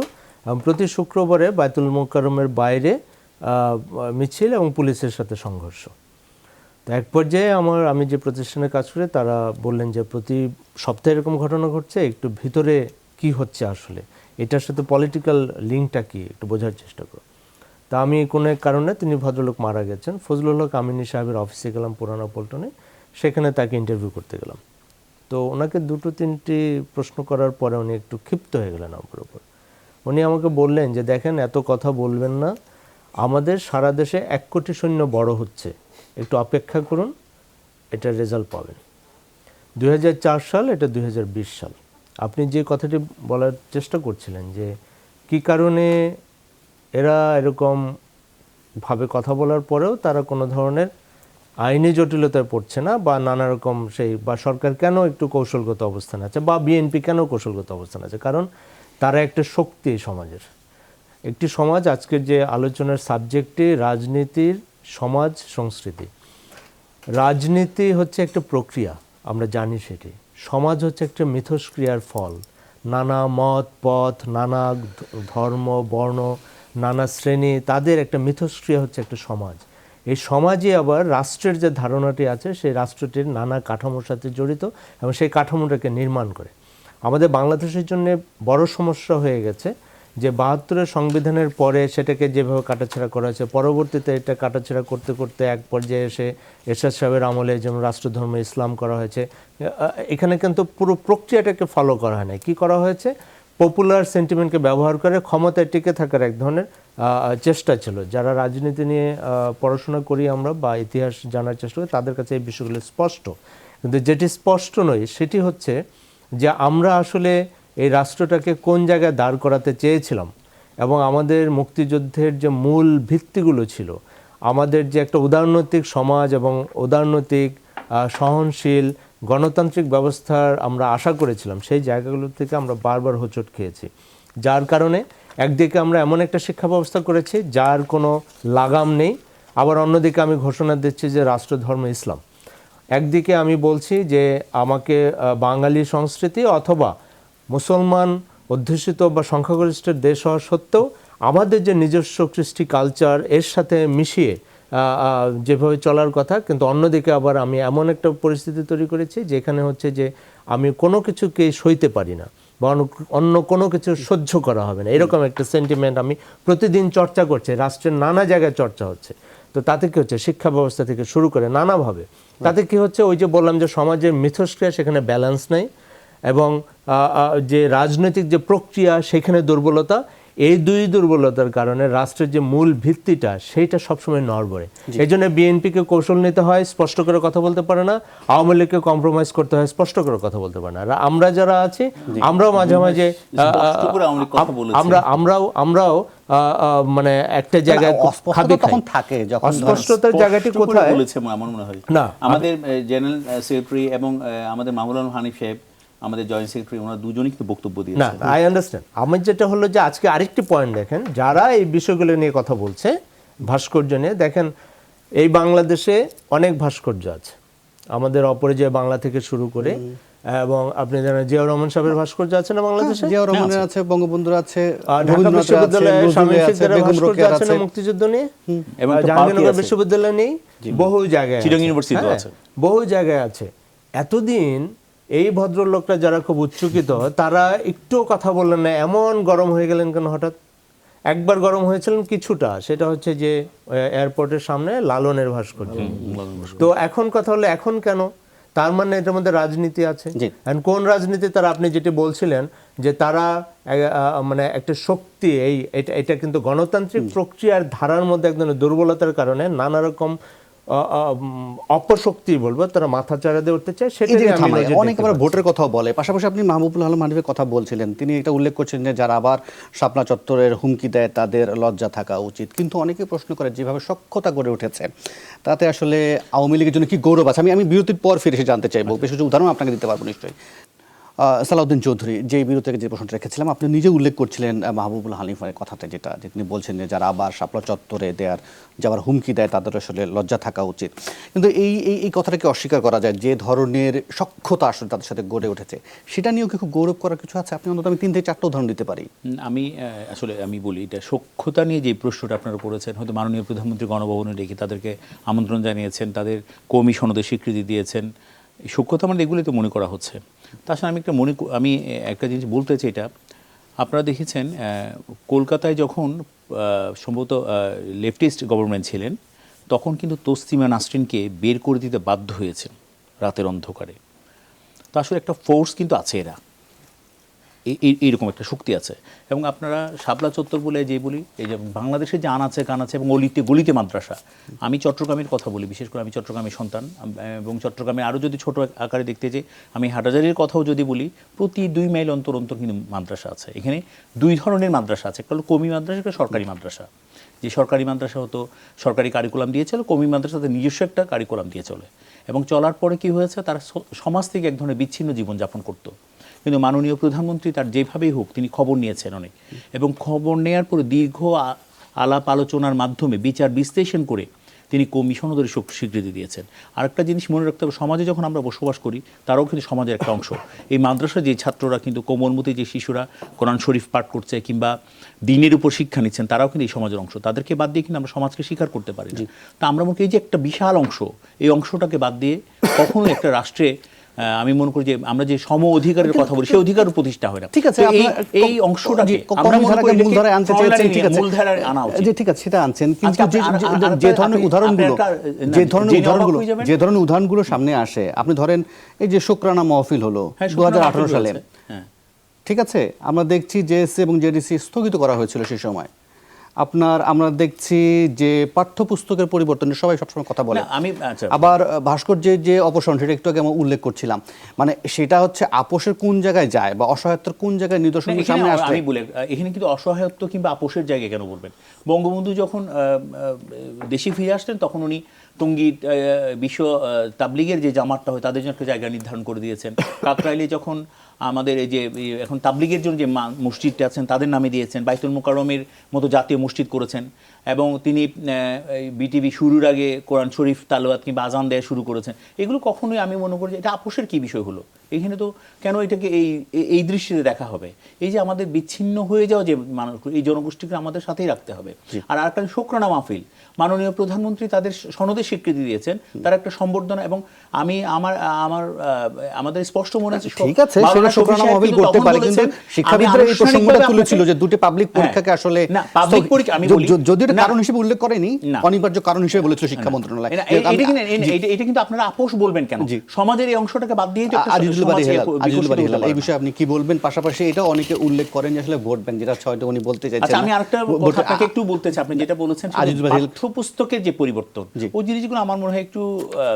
প্রতি শুক্রবারে বায়তুল মোকাররমের বাইরে মিছিল এবং পুলিশের সাথে সংঘর্ষ। তো এক পর্যায়ে আমি যে প্রতিষ্ঠানে কাজ করি তারা বললেন যে প্রতি সপ্তাহে এরকম ঘটনা ঘটছে, একটু ভিতরে কি হচ্ছে আসলে, এটার সাথে পলিটিক্যাল লিঙ্কটা কি একটু বোঝার চেষ্টা করো। তা আমি কোনো এক কারণে, তিনি ভদ্রলোক মারা গেছেন, ফজলুল হক আমিনী সাহেবের অফিসে গেলাম পুরানো পল্টনে, সেখানে তাকে ইন্টারভিউ করতে গেলাম। তো ওনাকে 2-3টি প্রশ্ন করার পরে উনি একটু ক্ষিপ্ত হয়ে গেলেন আমার উপর। উনি আমাকে বললেন যে দেখেন, এত কথা বলবেন না, আমাদের সারা দেশে 1 কোটি সৈন্য বড় হচ্ছে, একটু অপেক্ষা করুন, এটার রেজাল্ট পাবেন। 2004 সাল, এটা 2020 সাল। আপনি যে কথাটি বলার চেষ্টা করছিলেন যে কি কারণে এরা এরকম ভাবে কথা বলার পরেও তারা কোনো ধরনের আইনি জটিলতায় পড়ছে না, বা নানা রকম বা সরকার কেন একটু কৌশলগত অবস্থান আছে, বা বিএনপি কেন কৌশলগত অবস্থান আছে, কারণ তারা একটা শক্তি সমাজের। একটি সমাজ, আজকের যে আলোচনার সাবজেক্টে রাজনীতির সমাজ সংস্কৃতি। রাজনীতি হচ্ছে একটা প্রক্রিয়া, আমরা জানি সেটি। সমাজ হচ্ছে একটা মিথস্ক্রিয়ার ফল। নানা মত পথ, নানা ধর্ম বর্ণ, নানা শ্রেণী, তাদের একটা মিথস্ক্রিয়া হচ্ছে একটা সমাজ। এই সমাজে আবার রাষ্ট্রের যে ধারণাটি আছে, সেই রাষ্ট্রটির নানা কাঠামোর সাথে জড়িত এবং সেই কাঠামোটাকে নির্মাণ করে। আমাদের বাংলাদেশের জন্য বড় সমস্যা হয়ে গেছে যে 72-এর সংবিধানের পরে সেটাকে যেভাবে কাটাছেঁড়া করা হয়েছে, পরবর্তীতে এটা কাটাছেঁড়া করতে করতে এক পর্যায়ে এসে এরশাদ সাহেবের আমলে যেমন রাষ্ট্রধর্ম ইসলাম করা হয়েছে। এখানে কিন্তু পুরো প্রক্রিয়াটাকে ফলো করা হয় না। কী করা হয়েছে? পপুলার সেন্টিমেন্টকে ব্যবহার করে ক্ষমতায় টিকে থাকার এক ধরনের চেষ্টা ছিল। যারা রাজনীতি নিয়ে পড়াশোনা করি আমরা বা ইতিহাস জানার চেষ্টা করি, তাদের কাছে এই বিষয়গুলো স্পষ্ট। কিন্তু যেটি স্পষ্ট নয় সেটি হচ্ছে যে আমরা আসলে এই রাষ্ট্রটাকে কোন জায়গায় দাঁড় করাতে চেয়েছিলাম, এবং আমাদের মুক্তিযুদ্ধের যে মূল ভিত্তিগুলো ছিল, আমাদের যে একটা উদারনৈতিক সমাজ এবং উদারনৈতিক সহনশীল গণতান্ত্রিক ব্যবস্থার আমরা আশা করেছিলাম, সেই জায়গাগুলো থেকে আমরা বারবার হোঁচট খেয়েছি। যার কারণে একদিকে আমরা এমন একটা শিক্ষা ব্যবস্থা করেছি যার কোনো লাগাম নেই, আবার অন্যদিকে আমি ঘোষণা দিচ্ছি যে রাষ্ট্রধর্ম ইসলাম। একদিকে আমি বলছি যে আমাকে বাঙালি সংস্কৃতি অথবা মুসলমান অধ্যুষিত বা সংখ্যাগরিষ্ঠের দেশ হওয়া সত্ত্বেও আমাদের যে নিজস্ব কৃষ্টি কালচার, এর সাথে মিশিয়ে যেভাবে চলার কথা, কিন্তু অন্যদিকে আবার আমি এমন একটা পরিস্থিতি তৈরি করেছি যেখানে হচ্ছে যে আমি কোনো কিছুকে সইতে পারি না, বা অন্য কোনো কিছু সহ্য করা হবে না, এরকম একটা সেন্টিমেন্ট আমি প্রতিদিন চর্চা করছি। রাষ্ট্রের নানা জায়গায় চর্চা হচ্ছে। তো তাতে কী হচ্ছে, শিক্ষা ব্যবস্থা থেকে শুরু করে নানাভাবে তাতে কী হচ্ছে, ওই যে বললাম যে সমাজের মিথস্ক্রিয়া, সেখানে ব্যালেন্স নেই, এবং যে রাজনৈতিক যে প্রক্রিয়া, সেখানে দুর্বলতা। এই দুই দুর্বলতার কারণে রাষ্ট্রের যে মূল ভিত্তিটা, সেইটা সবসময় নড়বড়ে। এই জন্য বিএনপিকে কৌশল নিতে হয়, স্পষ্ট করে কথা বলতে পারে না। আওয়ামী লীগকে কম্প্রোমাইজ করতে হয়, স্পষ্ট করে কথা বলতে পারে না। আর আমরা যারা আছি, আমরাও মাঝে মাঝে আমরাও মানে একটা জায়গায় থাকে। অস্পষ্টতার জায়গাটি কোথায় বলেছে আমার মনে হয় না, আমাদের জেনারেল সেক্রেটারি এবং আমাদের মাহমুদুল আলম হানিফ সাহেব, আমাদের জয়েন্ট সেক্রেটারি, ওনারা দুজনই কিন্তু বক্তব্য দিয়েছেন। না, আই আন্ডারস্ট্যান্ড। আমার যেটা হলো যে আজকে আরেকটি পয়েন্ট দেখেন, যারা এই বিষয়গুলো নিয়ে কথা বলছে, ভাস্কর্য নিয়ে, দেখেন এই বাংলাদেশে অনেক ভাস্কর্য আছে, আমাদের অপরিজয় বাংলা থেকে শুরু করে, এবং আপনি জানেন জিয়াউর রহমান সাহেবের ভাস্কর্য আছে না বাংলাদেশে? জিয়াউর রহমানের আছে, বঙ্গবন্ধুর আছে, ঢাকা বিশ্ববিদ্যালয়ে স্বামী শিকদারের ভাস্কর্য আছে না মুক্তিযুদ্ধ নিয়ে, এবং জাহাঙ্গীরনগর বিশ্ববিদ্যালয় নেই, বহু জায়গায়, চিটাং ইউনিভার্সিটিতে আছে, বহু জায়গায় আছে। এতদিন এই ভদ্রলোকরা যারা খুব উচ্চকিত, তারা একটু কথা বললেন না, এমন গরম হয়ে গেলেন কেন হঠাৎ? একবার গরম হয়েছিলেন কিছুটা, সেটা হচ্ছে যে এয়ারপোর্টের সামনে লালনের ভাস্কর্য। তো এখন কথা হলো, এখন কেন? তার মানে এটার মধ্যে রাজনীতি আছে। কোন রাজনীতি? তারা, আপনি যেটি বলছিলেন যে তারা মানে একটা শক্তি, এটা কিন্তু গণতান্ত্রিক প্রক্রিয়ার ধারার মধ্যে এক ধরনের দুর্বলতার কারণে নানা রকম অপশক্তি বলবো, তারা মাথা চাড়া দিয়ে উঠতে চায়। সেটা অনেকে আবার ভোটের কথাও বলে। পাশাপাশি আপনি মাহমুদুল আলম হানিফের কথা বলছিলেন, তিনি এটা উল্লেখ করছেন যে যারা আবার শাপলা চত্বরের হুমকি দেয় তাদের লজ্জা থাকা উচিত। কিন্তু অনেকে প্রশ্ন করে, যেভাবে সখ্যতা গড়ে উঠেছে, তাতে আসলে আওয়ামী লীগের জন্য কি গৌরব আছে? আমি বিরতির পর ফিরে এসে জানতে চাইবো, বেশ কিছু উদাহরণ আপনাকে দিতে পারবো নিশ্চয়ই। সালাউদ্দিন চৌধুরী, যে বিরতি থেকে যে প্রশ্নটা রেখেছিলাম, আপনি নিজে উল্লেখ করছিলেন মাহবুবুল হানিফের কথাতে, যেটা যে তিনি বলছেন যে যারা আবার শাপলা চত্বরে যাওয়ার হুমকি দেয় তাদের আসলে লজ্জা থাকা উচিত। কিন্তু এই কথাটাকে অস্বীকার করা যায়, যে ধরনের সখ্যতা আসলে তাদের সাথে গড়ে উঠেছে, সেটা নিয়েও কি খুব গৌরব করার কিছু আছে? আপনি অন্তত আমি 3 থেকে 4টা উদাহরণ দিতে পারি। আমি বলি, এটা সখ্যতা নিয়ে যে প্রশ্নটা আপনারা করেছেন, হয়তো মাননীয় প্রধানমন্ত্রী গণভবনে ডেকে তাদেরকে আমন্ত্রণ জানিয়েছেন, তাদের কওমি সনদে স্বীকৃতি দিয়েছেন, এই সখ্যতা মানে এগুলোই তো মনে করা হচ্ছে। তাছাড়া আমি একটা জিনিস বলতে চাই, এটা আপনারা দেখেছেন কলকাতায় যখন সম্ভবত লেফটিস্ট গভর্নমেন্ট ছিলেন, তখন কিন্তু তসলিমা নাসরিনকে বের করে দিতে বাধ্য হয়েছেন রাতের অন্ধকারে। তো আসলে একটা ফোর্স কিন্তু আছে, এরা এইরকম একটা শক্তি আছে। এবং আপনারা শাপলা চত্বর বলে যে বলি, এই যে বাংলাদেশে যে আনাচে কানাচে এবং গলিতে মাদ্রাসা, আমি চট্টগ্রামের কথা বলি, বিশেষ করে আমি চট্টগ্রামের সন্তান, এবং চট্টগ্রামে আরও যদি ছোট আকারে দেখতে যাই, আমি হাটহাজারীর কথাও যদি বলি, প্রতি 2 মাইল অন্তর অন্তর কিন্তু মাদ্রাসা আছে। এখানে 2 ধরনের মাদ্রাসা আছে, একটা হলো কওমি মাদ্রাসা, একটা সরকারি মাদ্রাসা। যে সরকারি মাদ্রাসা হতো সরকারি কারিকুলাম দিয়ে চলে, কওমি মাদ্রাসাতে নিজস্ব একটা কারিকুলাম দিয়ে চলে। এবং চলার পরে কি হয়েছে, তারা সমাজ থেকে এক ধরনের বিচ্ছিন্ন জীবনযাপন করতো। কিন্তু মাননীয় প্রধানমন্ত্রী তার যেভাবেই হোক তিনি খবর নিয়েছেন অনেক, এবং খবর নেওয়ার পরে দীর্ঘ আলাপ আলোচনার মাধ্যমে বিচার বিশ্লেষণ করে তিনি কওমি সনদের স্বীকৃতি দিয়েছেন। আরেকটা জিনিস মনে রাখতে হবে, সমাজে যখন আমরা বসবাস করি, তারাও কিন্তু সমাজের একটা অংশ। এই মাদ্রাসার যে ছাত্ররা কিন্তু কোমলমতি যে শিশুরা কোরআন শরীফ পাঠ করছে কিংবা দিনের উপর শিক্ষা নিচ্ছেন, তারাও কিন্তু এই সমাজের অংশ। তাদেরকে বাদ দিয়ে কিন্তু আমরা সমাজকে স্বীকার করতে পারি না। তা আমরা মনে করি এই যে একটা বিশাল অংশ, এই অংশটাকে বাদ দিয়ে কখনোই একটা রাষ্ট্রে আমি মনে করি যে আমরা যে সম অধিকারের কথা বলি, সেই অধিকার প্রতিষ্ঠা হয় না। ঠিক আছে, এই অংশটাকে আমরা মূলধারায় আনতে চেয়েছেন, ঠিক আছে, মূলধারায় আনা উচিত। ঠিক আছে, সেটা আনছেন, কিন্তু যে ধরনের উদাহরণগুলো সামনে আসে, আপনি ধরেন এই যে শুকরানা মাহফিল হলো 2018 সালে, ঠিক আছে, আমরা দেখছি জেএসসি এবং জেডিসি স্থগিত করা হয়েছিল সেই সময়। আমরা দেখছি যে পাঠ্যপুস্তকের পরিবর্তনে সবাই সবসময় কথা বলে, আবার ভাস্কর্যের যে অপসারণ, সেটা একটু আগে আমি উল্লেখ করছিলাম, মানে সেটা হচ্ছে আপোষের কোন জায়গায় যায় বা অসহায়ত্বের কোন জায়গায় নিদর্শন সামনে আসে। আমি বলি, এখানে কিন্তু অসহায়ত্ব কিংবা আপোষের জায়গায় কেন বলবেন? বঙ্গবন্ধু যখন দেশে ফিরে আসতেন, তখন উনি টঙ্গী বিশ্ব তাবলিগের যে জামাতটা হয় তাদের জন্য একটা জায়গা নির্ধারণ করে দিয়েছেন। কাকরাইলে যখন আমাদের এই যে এখন তাবলিগের জন্য যে মসজিদটা আছেন তাদের নামে দিয়েছেন, বাইতুল মোকাররমের মতো জাতীয় মসজিদ করেছেন, এবং তিনি বিটিভি শুরুর আগে কোরআন শরীফ তালাওয়াত কিংবা আজান দেয়া শুরু করেছেন। এগুলো কখনোই আমি মনে করি এটা আপোষের কি বিষয় হলো? এখানে তো কেন এটাকে এই দৃষ্টিতে দেখা হবে? এই যে আমাদের বিচ্ছিন্ন হয়ে যাওয়া যে মানুষ, এই জনগোষ্ঠীকে আমাদের সাথেই রাখতে হবে। আর আরেকটা শুকরানা মাহফিল, মাননীয় প্রধানমন্ত্রী তাদের সনদে স্বীকৃতি দিয়েছেন, তার একটা সম্বর্ধনা, এবং আমি আমাদের স্পষ্ট মনে আছে, ঠিক আছে, সেটা শুকরানা মাহফিল করতে পারে, কিন্তু শিক্ষাবিদরা এই প্রসঙ্গটা তুলেছিল যে দুটি পাবলিক পরীক্ষাকে আসলে না, পাবলিক পরীক্ষা আমি বলি, যদি এটা কারণ হিসেবে উল্লেখ করেনি, অনিবার্য কারণ হিসেবে বলেছিল শিক্ষা মন্ত্রণালয়। এটা কিন্তু আপনারা আপোষ বলবেন কেন? সমাজের এই অংশটাকে বাদ দিয়ে এই বিষয়ে আপনি কি বলবেন? পাশাপাশি এটা অনেকে উল্লেখ করেন যে আসলে ভোট ব্যাংক, যেটা হয়তো উনি বলতে চাইছেন। আমি আরেকটা কথা আপনাকে একটু বলতে চাই, আপনি যেটা বলেছেন পাঠ্যপুস্তকের যে পরিবর্তন, ওই জিনিসগুলো আমার মনে হয় একটু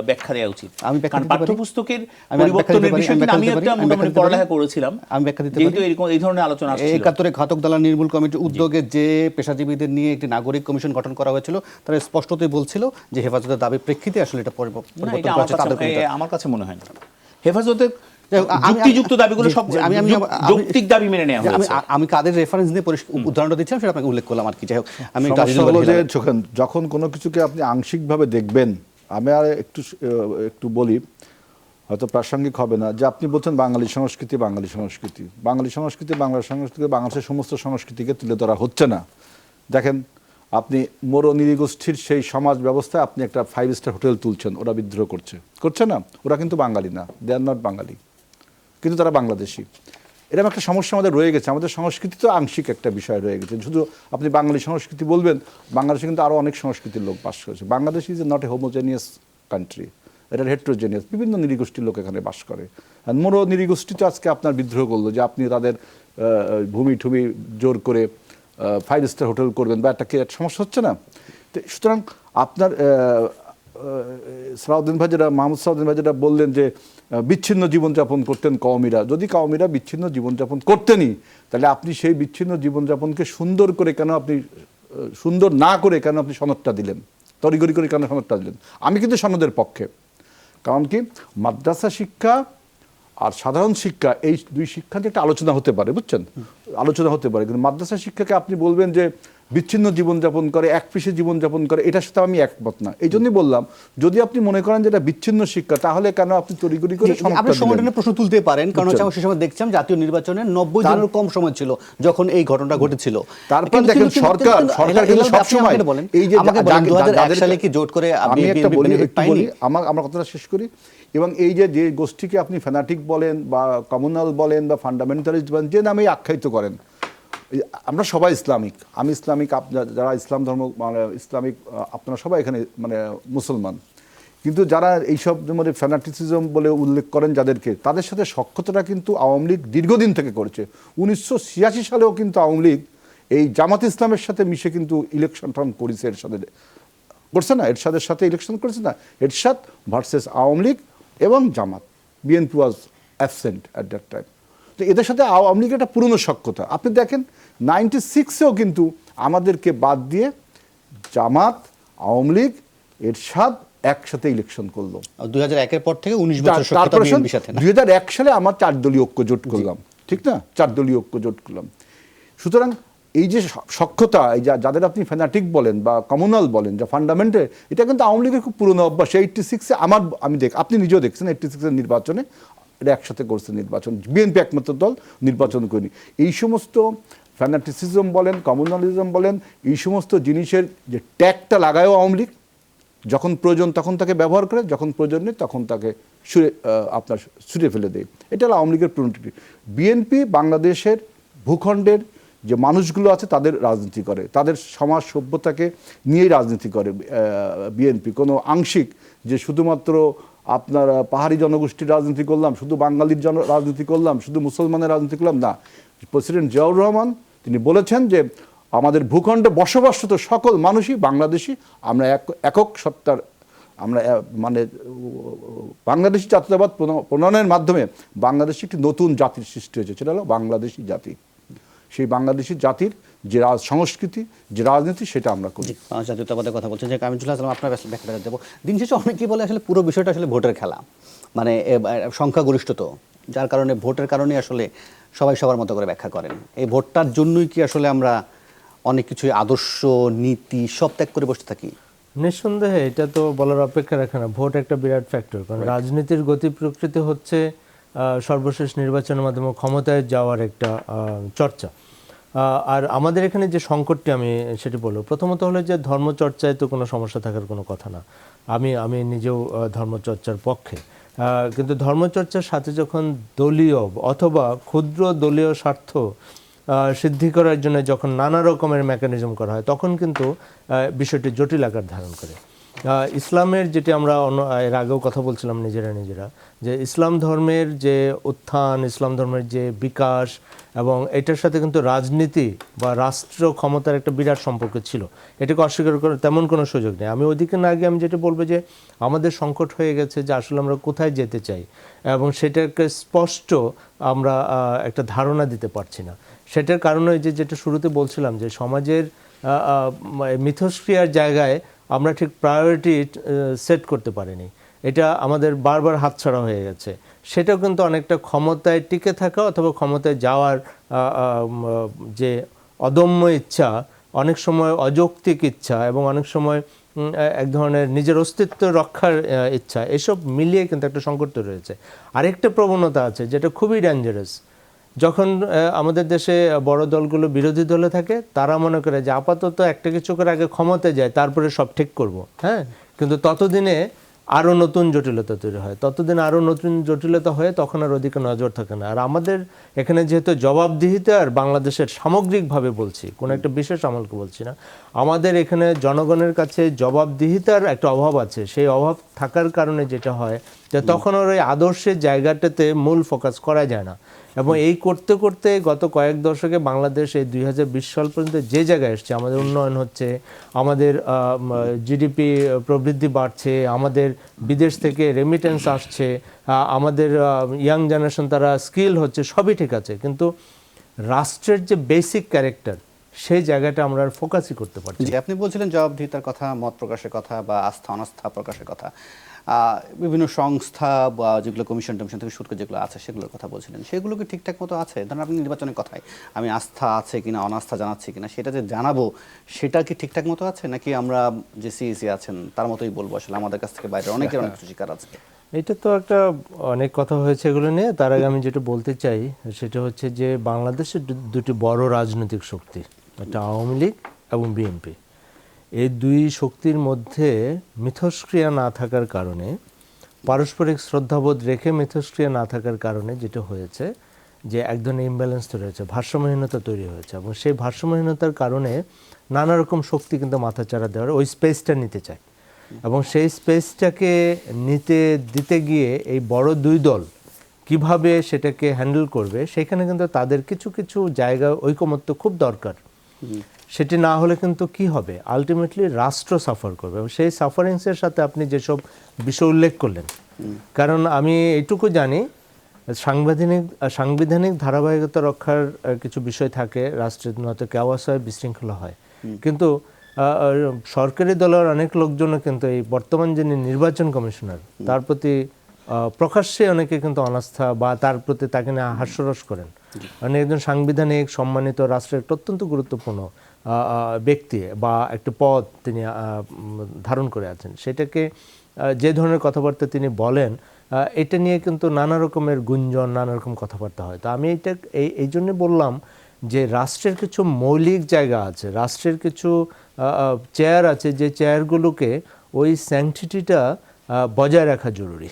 ব্যাখ্যা দেওয়া উচিত। কারণ পাঠ্যপুস্তকের পরিবর্তনের বিষয়ে আমি একটা মোটামুটি পড়ালেখা করেছিলাম, আমি ব্যাখ্যা দিতে পারি, যেহেতু এই ধরনের আলোচনা আসছে। 71 ঘাতক দালাল নির্মূল কমিটির উদ্যোগে যে পেশাজীবীদের নিয়ে একটি নাগরিক কমিশন গঠন করা হয়েছিল, তারা স্পষ্টতই বলছিল যে হেফাজতের দাবির প্রেক্ষিতে আসলে এটা পরিবর্তন করা হচ্ছে তাদের। আমার কাছে মনে হয় না হেফাজতের যুক্তিযুক্ত দাবিগুলো সব যৌক্তিক দাবি মেনে নেওয়া হয়েছে। আমি কাদের রেফারেন্স দিয়ে উদাহরণটা দিচ্ছিলাম সেটা আপনাকে উল্লেখ করলাম আর কি। যাই হোক, আমি যখন কোনো কিছুকে আপনি আংশিকভাবে দেখবেন, আমি আর একটু বলি, হয়তো প্রাসঙ্গিক হবে না, যে আপনি বলছেন বাঙালি সংস্কৃতি, বাংলাদেশের সমস্ত সংস্কৃতিকে তুলে ধরা হচ্ছে না। দেখেন, আপনি মোরো নিরীগোষ্ঠীর সেই সমাজ ব্যবস্থায় আপনি একটা 5 স্টার হোটেল তুলছেন, ওরা বিদ্রোহ করছে না, ওরা কিন্তু বাঙালি না, দে আর নট বাঙালি, কিন্তু তারা বাংলাদেশি। এরকম একটা সমস্যা আমাদের রয়ে গেছে, আমাদের সংস্কৃতি তো আংশিক একটা বিষয় রয়ে গেছে। শুধু আপনি বাঙালি সংস্কৃতি বলবেন, বাংলাদেশে কিন্তু আরও অনেক সংস্কৃতির লোক বাস করেছে। Bangladesh is not a homogeneous country, এটা হেটেরোজেনিয়াস, বিভিন্ন নৃগোষ্ঠীর লোক এখানে বাস করে। আর মোরো নৃগোষ্ঠী তো আজকে আপনার বিদ্রোহ করলো যে আপনি তাদের ভূমি ঠুমি জোর করে 5 স্টার হোটেল করবেন, বা একটা সমস্যা হচ্ছে না? তো সুতরাং আপনার মাহমুদ সালাউদ্দিন ভাই যেটা বললেন যে বিচ্ছিন্ন জীবনযাপন করতেন কওমিরা, যদি কওমিরা বিচ্ছিন্ন জীবনযাপন করতেনই, তাহলে আপনি সেই বিচ্ছিন্ন জীবনযাপনকে সুন্দর না করে কেন আপনি সনদটা দিলেন, তড়িগড়ি করে কেন সনদটা দিলেন? আমি কিন্তু সনদের পক্ষে, কারণ কি মাদ্রাসা শিক্ষা আর সাধারণ শিক্ষা, এই দুই শিক্ষা নিয়ে একটা আলোচনা হতে পারে, বুঝছেন, আলোচনা হতে পারে। কিন্তু মাদ্রাসা শিক্ষাকে আপনি বলবেন যে বিচ্ছিন্ন জীবনযাপন করে, এক পিসে জীবনযাপন করে, এটার সাথে আমি একমত না। এই জন্যই বললাম, যদি আপনি মনে করেন যে এটা বিচ্ছিন্ন শিক্ষা, তাহলে কেন আপনি তড়িঘড়ি করে আপনি সংগঠনের প্রশ্ন তুলতে পারেন, কারণ হচ্ছে আমরা সে সময় দেখছিলাম জাতীয় নির্বাচনে 90 দিনের কম সময় ছিল যখন এই ঘটনাটা ঘটেছিল। তারপর দেখেন সরকার কিন্তু সবসময় এই যে আমাকে বলেন 2001 সালে কি জোট করে আমি একটা বলি, আমার কথাটা শেষ করি। এবং এই যে গোষ্ঠীকে আপনি ফ্যানাটিক বলেন বা কমিউনাল বলেন বা ফান্ডামেন্টালিস্ট বলেন, যে নামেই আখ্যায়িত করেন, আমরা সবাই ইসলামিক, আমি ইসলামিক, যারা ইসলাম ধর্ম মানে ইসলামিক, আপনারা সবাই এখানে মানে মুসলমান। কিন্তু যারা এইসব মানে ফ্যানাটিসিজম বলে উল্লেখ করেন যাদেরকে, তাদের সাথে সখ্যতাটা কিন্তু আওয়ামী লীগ দীর্ঘদিন থেকে করেছে। 1986 সালেও কিন্তু আওয়ামী লীগ এই জামাত ইসলামের সাথে মিশে কিন্তু ইলেকশন করেছে, এর সাথে করছে না, এরশাদের সাথে ইলেকশন করেছে না, এরশাদ ভার্সেস আওয়ামী লীগ এবং Jamaat. BNP was absent at that time. তো এদের সাথে আওয়ামী লীগের একটা পুরনো সখ্যতা। আপনি দেখেন 96-এও কিন্তু আমাদেরকে বাদ দিয়ে জামাত, আওয়ামী লীগ, এরশাদ একসাথে ইলেকশন করলো। 2001-এর পর থেকে 19 বছর সখ্যতা বিএনপির সাথে। 2001 সালে আমরা 4 দলীয় ঐক্য জোট করলাম, ঠিক না, 4 দলীয় ঐক্য জোট করলাম। সুতরাং এই যে সখ্যতা, এই যাদের আপনি ফ্যানাটিক বলেন বা কমিউনাল বলেন, যা ফান্ডামেন্টে, এটা কিন্তু আওয়ামী লীগের খুব পুরনো অভ্যাস। 86-এ আপনি নিজেও দেখছেন 86-এর নির্বাচনে এটা একসাথে করছে নির্বাচন, বিএনপি একমাত্র দল নির্বাচন করেনি। এই সমস্ত ফ্যানাটিসিজম বলেন, কমিউনালিজম বলেন, এই সমস্ত জিনিসের যে ট্যাগটা লাগায়ও আওয়ামী লীগ, যখন প্রয়োজন তখন তাকে ব্যবহার করে, যখন প্রয়োজন নেই তখন তাকে ছুঁড়ে ফেলে দেয়। এটা হলো আওয়ামী লীগের প্রণতি। বিএনপি বাংলাদেশের ভূখণ্ডের যে মানুষগুলো আছে তাদের রাজনীতি করে, তাদের সমাজ সভ্যতাকে নিয়েই রাজনীতি করে বিএনপি। কোনো আংশিক যে শুধুমাত্র আপনার পাহাড়ি জনগোষ্ঠীর রাজনীতি করলাম, শুধু বাঙালির রাজনীতি করলাম, শুধু মুসলমানের রাজনীতি করলাম, না। প্রেসিডেন্ট জিয়াউর রহমান তিনি বলেছেন যে আমাদের ভূখণ্ডে বসবাসরত সকল মানুষই বাংলাদেশি, আমরা একক সত্তার, আমরা মানে বাংলাদেশি জাতীয়তাবাদ প্রণয়নের মাধ্যমে বাংলাদেশে একটি নতুন জাতির সৃষ্টি হয়েছে, সেটা হলো বাংলাদেশি জাতি। সেই বাংলাদেশি জাতির যে সংস্কৃতি, যে রাজনীতি, সেটা আমরা করি। জাতীয়তাবাদের কথা বলছেন যে কামিজুল হাসান, আপনার ব্যাখ্যাটা দেবো। দিন শেষে অনেকেই বলে আসলে পুরো বিষয়টা আসলে ভোটের খেলা, মানে সংখ্যাগরিষ্ঠ, তো যার কারণে ভোটের কারণে আসলে সবাই সবার মতো করে ব্যাখ্যা করেন। এই ভোটটার জন্যই কি আসলে আমরা অনেক কিছুই আদর্শ নীতি সব ত্যাগ করে বসে থাকি? নিঃসন্দেহে এটা তো বলার অপেক্ষা রাখে না। ভোট একটা বিরাট ফ্যাক্টর, কারণ রাজনীতির গতি প্রকৃতি হচ্ছে সর্বশেষ নির্বাচনের মাধ্যমে ক্ষমতায় যাওয়ার একটা চর্চা। আর আমাদের এখানে যে সংকটটি আমি সেটি বলবো, প্রথমত হলো যে ধর্মচর্চায় তো কোনো সমস্যা থাকার কোনো কথা না। আমি নিজেও ধর্মচর্চার পক্ষে, কিন্তু ধর্মচর্চার সাথে যখন দলীয় অথবা ক্ষুদ্র দলীয় স্বার্থ সিদ্ধি করার জন্য যখন নানা রকমের মেকানিজম করা হয়, তখন কিন্তু বিষয়টি জটিল আকার ধারণ করে। ইসলামের যেটি আমরা এর আগেও কথা বলছিলাম নিজেরা, যে ইসলাম ধর্মের যে উত্থান, ইসলাম ধর্মের যে বিকাশ, এবং এটার সাথে কিন্তু রাজনীতি বা রাষ্ট্র ক্ষমতার একটা বিরাট সম্পর্ক ছিল। এটাকে অস্বীকার করার তেমন কোনো সুযোগ নেই। আমি ওইদিকে না গিয়ে আমি যেটা বলবো যে আমাদের সংকট হয়ে গেছে যে আসলে আমরা কোথায় যেতে চাই, এবং সেটাকে স্পষ্ট আমরা একটা ধারণা দিতে পারছি না। সেটার কারণে যেটা শুরুতে বলছিলাম যে সমাজের মিথস্ক্রিয়ার জায়গায় আমরা ঠিক প্রায়োরিটি সেট করতে পারিনি। এটা আমাদের বারবার হাতছাড়া হয়ে গেছে। সেটাও কিন্তু অনেকটা ক্ষমতায় টিকে থাকা অথবা ক্ষমতায় যাওয়ার যে অদম্য ইচ্ছা, অনেক সময় অযৌক্তিক ইচ্ছা, এবং অনেক সময় এক ধরনের নিজের অস্তিত্ব রক্ষার ইচ্ছা, এসব মিলিয়ে কিন্তু একটা সংকট রয়েছে। আরেকটা প্রবণতা আছে যেটা খুবই ডেঞ্জারাস। যখন আমাদের দেশে বড় দলগুলো বিরোধী দলে থাকে, তারা মনে করে যে আপাতত একটা কিছু করে আগে ক্ষমতায় যায়, তারপরে সব ঠিক করব, হ্যাঁ। কিন্তু ততদিনে আরও নতুন জটিলতা তৈরি হয়, ততদিন আরও নতুন জটিলতা হয়ে তখন আর ওদিকে নজর থাকে না। আর আমাদের এখানে যেহেতু জবাবদিহিতা, আর বাংলাদেশের সামগ্রিকভাবে বলছি, কোনো একটা বিশেষ আমলকে বলছি না, আমাদের এখানে জনগণের কাছে জবাবদিহিতার একটা অভাব আছে। সেই অভাব থাকার কারণে যেটা হয় যে তখন ওর ওই আদর্শের জায়গাটাতে মূল ফোকাস করা যায় না। এবং এই করতে করতে গত কয়েক দশকে বাংলাদেশ এই 2020 সাল পর্যন্ত যে জায়গায় এসছে, আমাদের উন্নয়ন হচ্ছে, আমাদের জিডিপি প্রবৃদ্ধি বাড়ছে, আমাদের বিদেশ থেকে রেমিটেন্স আসছে, আমাদের ইয়াং জেনারেশন তারা স্কিল হচ্ছে, সবই ঠিক আছে, কিন্তু রাষ্ট্রের যে বেসিক ক্যারেক্টার সেই জায়গাটা আমরা আর ফোকাসই করতে পারছি না। জি, আপনি বলছিলেন জবাবদিহিতার কথা, মত প্রকাশের কথা বা আস্থা অনাস্থা প্রকাশের কথা। বিভিন্ন সংস্থা বা যেগুলো কমিশন টমিশন থেকে শুরু করে যেগুলো আছে সেগুলোর কথা বলছিলেন, সেগুলো কি ঠিকঠাক মতো আছে? ধরেন আপনি নির্বাচনের কথায় আমি আস্থা আছে কিনা অনাস্থা জানাচ্ছি কিনা সেটা যে জানাবো, সেটা কি ঠিকঠাক মতো আছে, নাকি আমরা যে সিইসি আছেন তার মতোই বলবো আসলে আমাদের কাছ থেকে বাইরে অনেকের অনেক কিছু শিকার আছে? এটা তো একটা অনেক কথা হয়েছে এগুলো নিয়ে। তার আগে আমি যেটা বলতে চাই সেটা হচ্ছে যে বাংলাদেশের দুটি বড় রাজনৈতিক শক্তি, একটা আওয়ামী লীগ এবং বিএনপি। এই দুই শক্তির মধ্যে মিথস্ক্রিয়া না থাকার কারণে, পারস্পরিক শ্রদ্ধাবোধ রেখে মিথস্ক্রিয়া না থাকার কারণে যেটা হয়েছে যে এক ধরনের ইমব্যালেন্স তৈরি হয়েছে, ভারসাম্যহীনতা তৈরি হয়েছে। এবং সেই ভারসাম্যহীনতার কারণে নানা রকম শক্তি কিন্তু মাথাচাড়া দেওয়ার ওই স্পেসটা নিতে চায়, এবং সেই স্পেসটাকে দিতে গিয়ে এই বড় দুই দল কিভাবে সেটাকে হ্যান্ডেল করবে, সেখানে কিন্তু তাদের কিছু কিছু জায়গা ঐকমত্য খুব দরকার। সেটি না হলে কিন্তু কি হবে, আলটিমেটলি রাষ্ট্র সাফার করবে। এবং সেই সাফারিংসের সাথে আপনি যেসব বিষয় উল্লেখ করলেন, কারণ আমি এইটুকু জানি সাংবিধানিক ধারাবাহিকতা রক্ষার কিছু বিষয় থাকে, রাষ্ট্রের নয়তো কেওয়াস হয়, বিশৃঙ্খলা হয়। কিন্তু সরকারি দলের অনেক লোকজনও কিন্তু এই বর্তমান যিনি নির্বাচন কমিশনার তার প্রতি প্রকাশ্যে অনেকে কিন্তু অনাস্থা বা তার প্রতি তাকে নিয়ে হাস্যরস করেন। মানে একজন সাংবিধানিক সম্মানিত রাষ্ট্রের একটা অত্যন্ত গুরুত্বপূর্ণ ব্যক্তি বা একটা পদ তিনি ধারণ করে আছেন, সেটাকে যে ধরনের কথাবার্তা তিনি বলেন, এটা নিয়ে কিন্তু নানা রকমের গুঞ্জন, নানা রকম কথাবার্তা হয়। তো আমি এটা এই জন্য বললাম যে রাষ্ট্রের কিছু মৌলিক জায়গা আছে, রাষ্ট্রের কিছু চেয়ার আছে, যে চেয়ারগুলোকে ওই স্যাংটিটিটা বজায় রাখা জরুরি।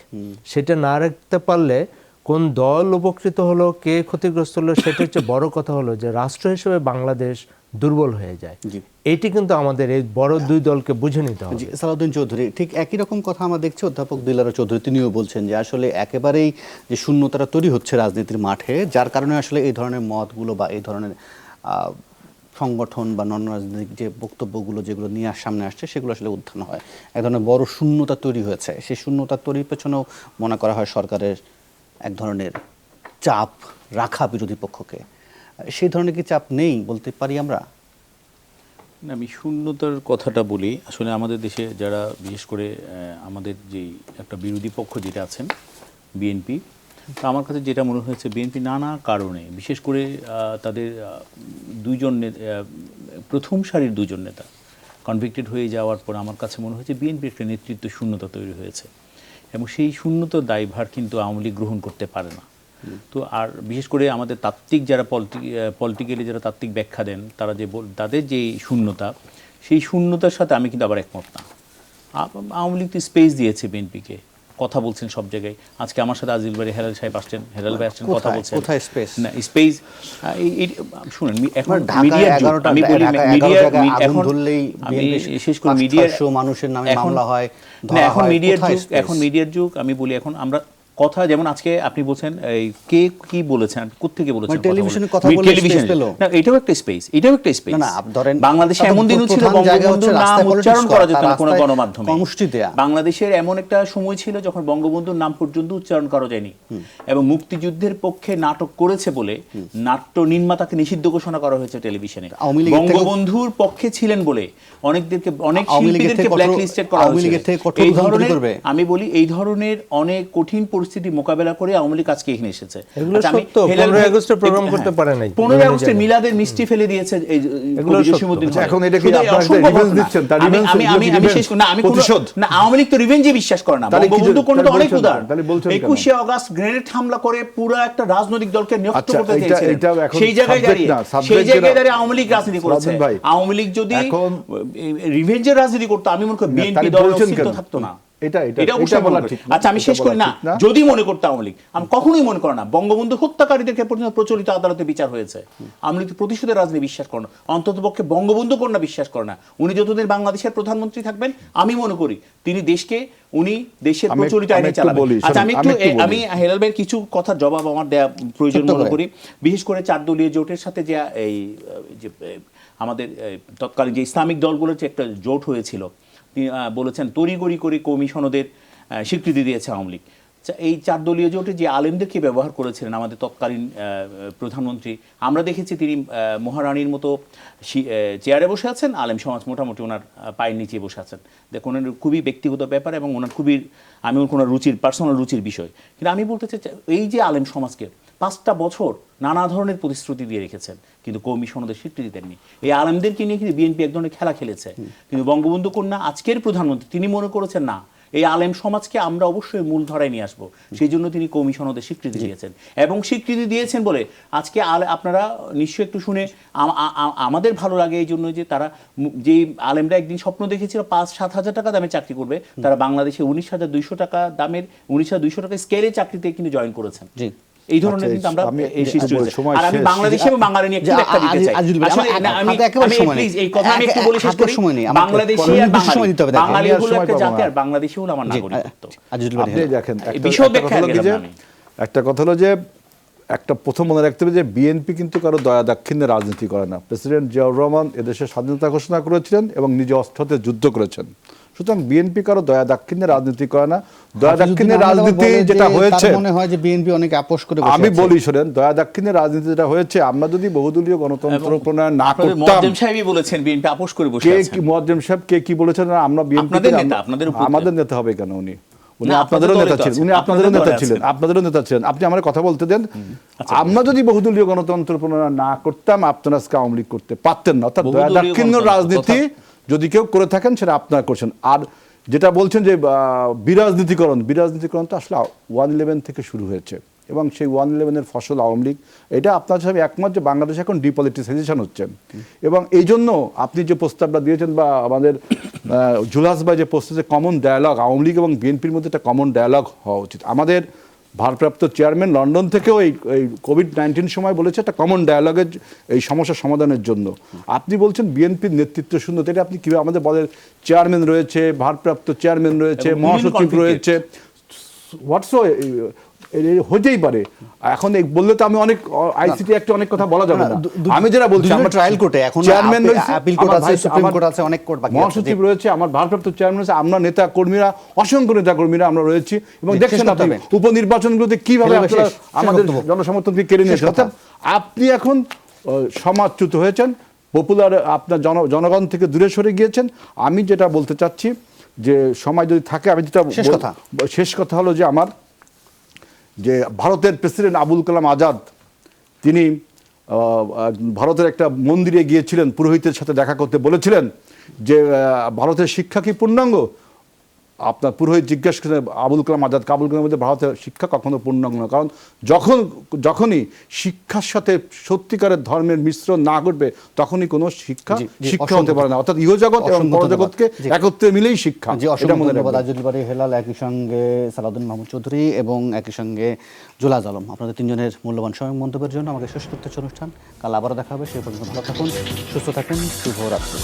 সেটা না রাখতে পারলে কোন দল উপকৃত হলো, কে ক্ষতিগ্রস্ত হলো, সেটা হচ্ছে বড় কথা হলো যে রাষ্ট্র হিসেবে বাংলাদেশ দুর্বল হয়ে যায়। এটি কিন্তু আমাদের এই বড় দুই দলকে বুঝে নিতে হবে। সালাউদ্দিন চৌধুরী, ঠিক একই রকম কথা আমরা দেখছি অধ্যাপক দিলারা চৌধুরী তিনিও বলছেন যে আসলে একেবারেই যে শূন্যতাটা তৈরি হচ্ছে রাজনীতির মাঠে, যার কারণে আসলে এই ধরনের মতগুলো বা এই ধরনের সংগঠন বা নন রাজনৈতিক যে বক্তব্যগুলো যেগুলো নিয়ে সামনে আসছে সেগুলো আসলে উত্থান হয়। এক ধরনের বড় শূন্যতা তৈরি হয়েছে। সেই শূন্যতা তৈরির পেছনেও মনে করা হয় সরকারের এক ধরনের চাপ রাখা বিরোধী পক্ষকে। সেই ধরনের কি চাপ নেই বলতে পারি আমরা? না, আমি শূন্যতার কথাটা বলি। আসলে আমাদের দেশে যারা বিশেষ করে আমাদের যেই একটা বিরোধী পক্ষ যেটা আছেন বিএনপি, তো আমার কাছে যেটা মনে হয়েছে বিএনপি নানা কারণে, বিশেষ করে তাদের দুইজন প্রথম সারির দুজন নেতা কনভিক্টেড হয়ে যাওয়ার পর আমার কাছে মনে হয়েছে বিএনপির একটা নেতৃত্ব শূন্যতা তৈরি হয়েছে, এবং সেই শূন্যতার দায়ভার কিন্তু আওয়ামী লীগ গ্রহণ করতে পারে না। তো আর বিশেষ করে আমাদের তাত্ত্বিক যারা পলিটিক্যালি যারা তাত্ত্বিক ব্যাখ্যা দেন, তারা যে তাদের যে শূন্যতা, সেই শূন্যতার সাথে আমি কিন্তু আবার একমত না। আওয়ামী লীগ তো স্পেস দিয়েছে বিএনপিকে, কথা বলছেন সব জায়গায়। আজকে আমার সাথে আজিল ভাই হেলাল সাহেব আসছেন, হেলাল ভাই আসছেন, কথা বলছেন। কোথায় স্পেস? না স্পেস, শুনেন, এখন মিডিয়া আমি বলি মিডিয়া এখন আমি শেষ করে মিডিয়ার মানুষের নামে মামলা হয়, এখন মিডিয়ার যুগ। আমি বলি এখন আমরা কথা, যেমন আজকে আপনি বলছেন কে কি বলেছেন, কোত্থেকে বলেছেন, টেলিভিশনে কথা বলে স্পেস পেল না, এটাও একটা স্পেস, এটাও একটা স্পেস। না ধরেন বাংলাদেশে এমন দিনও ছিল বঙ্গবন্ধুর নাম উচ্চারণ করা যেত না কোনো গণমাধ্যমে। বাংলাদেশের এমন একটা সময় ছিল যখন বঙ্গবন্ধুর নাম পর্যন্ত উচ্চারণ করা যায়নি, এবং মুক্তিযুদ্ধের পক্ষে নাটক করেছে বলে নাট্য নির্মাতাকে নিষিদ্ধ ঘোষণা করা হয়েছে টেলিভিশনে। বঙ্গবন্ধুর পক্ষে ছিলেন বলে অনেক শিল্পীদেরকে ব্ল্যাকলিস্টেড করা হয়েছে। এই ধরনের, আমি বলি এই ধরনের অনেক কঠিন পরিস্থিতি মোকাবেলা করে আওয়ামী লীগ আজকে এখানে এসেছে। 15 আগস্টে প্রোগ্রাম করতে পারে নাই, 15 আগস্টে মিলাদের মিষ্টি ফেলে দিয়েছে এই জসিমউদ্দিন। এখন এটা কি আপনারা রিভেঞ্জ দিচ্ছেন? তার রিভেঞ্জ আমি শেষ না, আমি না, আওয়ামী লীগ তো রিভেঞ্জে বিশ্বাস করে না। বঙ্গবন্ধু কোন তো অনেক উদার। 21শে আগস্ট গ্রেনেড হামলা করে পুরো একটা রাজনৈতিক দলকে নষ্ট করতে চেয়েছিলেন। সেই জায়গায় দাঁড়িয়ে আওয়ামী লীগ রাজনীতি করেছে। আওয়ামী লীগ যদি রিভেঞ্জের রাজনীতি করতো, আমি মনে করি বিএনপি দল অস্তিত্ব থাকতো না। আচ্ছা আমি শেষ করি না, যদি মনে করতে আওয়ামী লীগ, আমি কখনোই মনে করি না বঙ্গবন্ধু হত্যাকারীদেরকে পর্যন্ত প্রচলিত আদালতে বিচার হয়েছে। আওয়ামী লীগ প্রতিশোধের রাজনীতি বিশ্বাস করে না, অন্তত পক্ষে বঙ্গবন্ধু কন্যা বিশ্বাস করে না। উনি যতদিন বাংলাদেশের প্রধানমন্ত্রী থাকবেন, আমি মনে করি তিনি দেশের প্রচলিত আইনে চালাবেন। আচ্ছা আমি হেলাল ভাইয়ের কিছু কথার জবাব আমার দেয়া প্রয়োজন মনে করি। বিশেষ করে 4 দলীয় জোটের সাথে যে আমাদের তৎকালীন যে ইসলামিক দলগুলোর যে একটা জোট হয়েছিল, বলেছেন তড়িঘড়ি করে কৌমি সনদের স্বীকৃতি দিয়েছে আওয়ামী লীগ। এই 4 দলীয় জোটে যে আলেমদেরকে ব্যবহার করেছিলেন আমাদের তৎকালীন প্রধানমন্ত্রী, আমরা দেখেছি তিনি মহারানীর মতো চেয়ারে বসে আছেন, আলেম সমাজ মোটামুটি ওনার পায়ের নিচে বসে আছেন। দেখুন, ওনার খুবই ব্যক্তিগত ব্যাপার এবং ওনার খুবই, আমি ওনার রুচির, পার্সোনাল রুচির বিষয়। কিন্তু আমি বলতে চাই, এই যে আলেম সমাজকে 5টা বছর নানা ধরনের প্রতিশ্রুতি দিয়ে রেখেছেন, কিন্তু কওমি সনদের স্বীকৃতি দেননি। এই আলেমদেরকে নিয়ে কিন্তু বিএনপি এক ধরনের খেলা খেলেছে। কিন্তু বঙ্গবন্ধু কন্যা আজকের প্রধানমন্ত্রী, তিনি মনে করেছেন না, এই আলেম সমাজকে আমরা অবশ্যই মূল ধারায় নিয়ে আসবো, সেই জন্য তিনি কওমি সনদের স্বীকৃতি দিয়েছেন। এবং স্বীকৃতি দিয়েছেন বলে আজকে আপনারা নিশ্চয়ই একটু শুনে আমাদের ভালো লাগে এই জন্য যে তারা, যে আলেমরা একদিন স্বপ্ন দেখেছিল 5-7 হাজার টাকা দামে চাকরি করবে, তারা বাংলাদেশে 19,200 টাকা দামের 19,200 টাকা স্কেলে চাকরিতে কিন্তু জয়েন করেছেন। এই ধরনের কিন্তু আমরা এই সৃষ্টি হয়েছে। আর আমি বাংলাদেশে এবং বাঙালি নিয়ে একটু ব্যাখ্যা দিতে চাই। আসলে আমি প্লিজ এই কথা আমি একটু বলে শেষ করি। বাংলাদেশি আর বাঙালি হলো একটা জাতি, আর বাংলাদেশি হলো আমার নাগরিকত্ব। আপনি দেখেন, একটা কথা হলো যে একটা প্রথম মনে রাখতে হবে যে বিএনপি কিন্তু কারো দয়া দাক্ষিণ্যে রাজনীতি করে না। প্রেসিডেন্ট জিয়াউর রহমান এদেশের স্বাধীনতা ঘোষণা করেছিলেন এবং নিজে অস্ত্রতে যুদ্ধ করেছেন। সুতরাং বিএনপি কারো দয়া দাক্ষিণ্যে রাজনীতি করে না। দয়া দাক্ষিণ্যের রাজনীতি যেটা হয়েছে, মনে হয় যে বিএনপি অনেক আপোষ করে বসে আছে। আমি বলি শোনেন, দয়া দাক্ষিণ্যের রাজনীতি যেটা হয়েছে, আমরা যদি বহুদলীয় গণতন্ত্র প্রণয়ন না করতাম, মুয়াজ্জেম সাহেবই বলেছেন বিএনপি আপোষ করে বসে আছে। কে মুয়াজ্জেম সাহেব কে বলেছেন? আমরা বিএনপি, আমাদের নেতা হবে কেন? উনি আপনাদেরও নেতা ছিলেন, উনি আপনাদেরও নেতা ছিলেন, আপনাদেরও নেতা ছিলেন। আপনি আমার কথা বলতে দেন। আমরা যদি বহুদলীয় গণতন্ত্র প্রণয়ন না করতাম, আপনারা আজকে আওয়ামী লীগ করতে পারতেন না। অর্থাৎ দয়া দাক্ষিণ্য রাজনীতি যদি কেউ করে থাকেন, সেটা আপনারা করছেন। আর যেটা বলছেন যে বিরাজনীতিকরণ তো আসলে 1-11 থেকে শুরু হয়েছে এবং সেই 1-11-এর ফসল আওয়ামী লীগ। এটা আপনার সাথে একমত যে বাংলাদেশে এখন ডিপলিটিসাইজেশন হচ্ছে এবং এই জন্য আপনি যে প্রস্তাবটা দিয়েছেন বা আমাদের জুলাস ভাই যে প্রস্তাব, কমন ডায়ালগ আওয়ামী লীগ এবং বিএনপির মধ্যে একটা কমন ডায়ালগ হওয়া উচিত। আমাদের ভারপ্রাপ্ত চেয়ারম্যান লন্ডন থেকেও এই কোভিড-19 সময় বলেছে একটা কমন ডায়ালগের এই সমস্যা সমাধানের জন্য। আপনি বলছেন বিএনপির নেতৃত্ব শূন্যতা। এটা আপনি কিভাবে? আমাদের বলের চেয়ারম্যান রয়েছে, ভারপ্রাপ্ত চেয়ারম্যান রয়েছে, মহাসচিব রয়েছে, হোয়াটসো হতেই পারে। এখন বললে তো আমি অনেক আইসিটি একটা অনেক কথা বলা যাবে না। আমি যেটা বলছি, আমরা ট্রায়াল কোর্টে এখন চেয়ারম্যান রয়েছে, আপিল কোর্ট আছে, সুপ্রিম কোর্ট আছে, অনেক কোর্ট বাকি আছে, মহাসচিব রয়েছে, আমার ভারপ্রাপ্ত চেয়ারম্যান রয়েছে, আমরা নেতা কর্মীরা, অসংখ্য নেতা কর্মীরা আমরা রয়েছি এবং দেখছেন আপনি উপনির্বাচনগুলোতে কিভাবে আপনারা আমাদের জনসমর্থনকে কেড়ে নিয়েছেন। অর্থাৎ আপনি এখন সমাজচ্যুত হয়েছেন, পপুলার, আপনার জনগণ থেকে দূরে সরে গিয়েছেন। আমি যেটা বলতে চাচ্ছি যে সময় যদি থাকে, আমি যেটা শেষ কথা হলো যে আমার যে ভারতের প্রেসিডেন্ট আবুল কালাম আজাদ, তিনি ভারতের একটা মন্দিরে গিয়েছিলেন, পুরোহিতের সাথে দেখা করতে বলেছিলেন যে ভারতের শিক্ষা কি পূর্ণাঙ্গ? আপনার পুরোহিত জিজ্ঞাসা করেন আবুল কালাম আজাদ, আবুল কালাম মধ্যে ভারতের শিক্ষা কখনো পূর্ণাঙ্গ না, কারণ যখনই শিক্ষার সাথে সত্যিকারের ধর্মের মিশ্রণ না ঘটবে, তখনই কোনো শিক্ষা হতে পারে না। অর্থাৎ ইহজগৎ এবং পরজগৎকে একত্রে মিলেই শিক্ষা। ধন্যবাদ আজিজুল বারী হেলাল, একই সঙ্গে সালাউদ্দিন মাহমুদ চৌধুরী এবং একই সঙ্গে জুলাস আলম, আপনাদের তিনজনের মূল্যবান সময় মন্তব্যের জন্য। আমাকে শেষ করতে অনুষ্ঠান, কাল আবারও দেখা হবে। সেই পর্যন্ত ভালো থাকুন, সুস্থ থাকুন, শুভরাত্রি।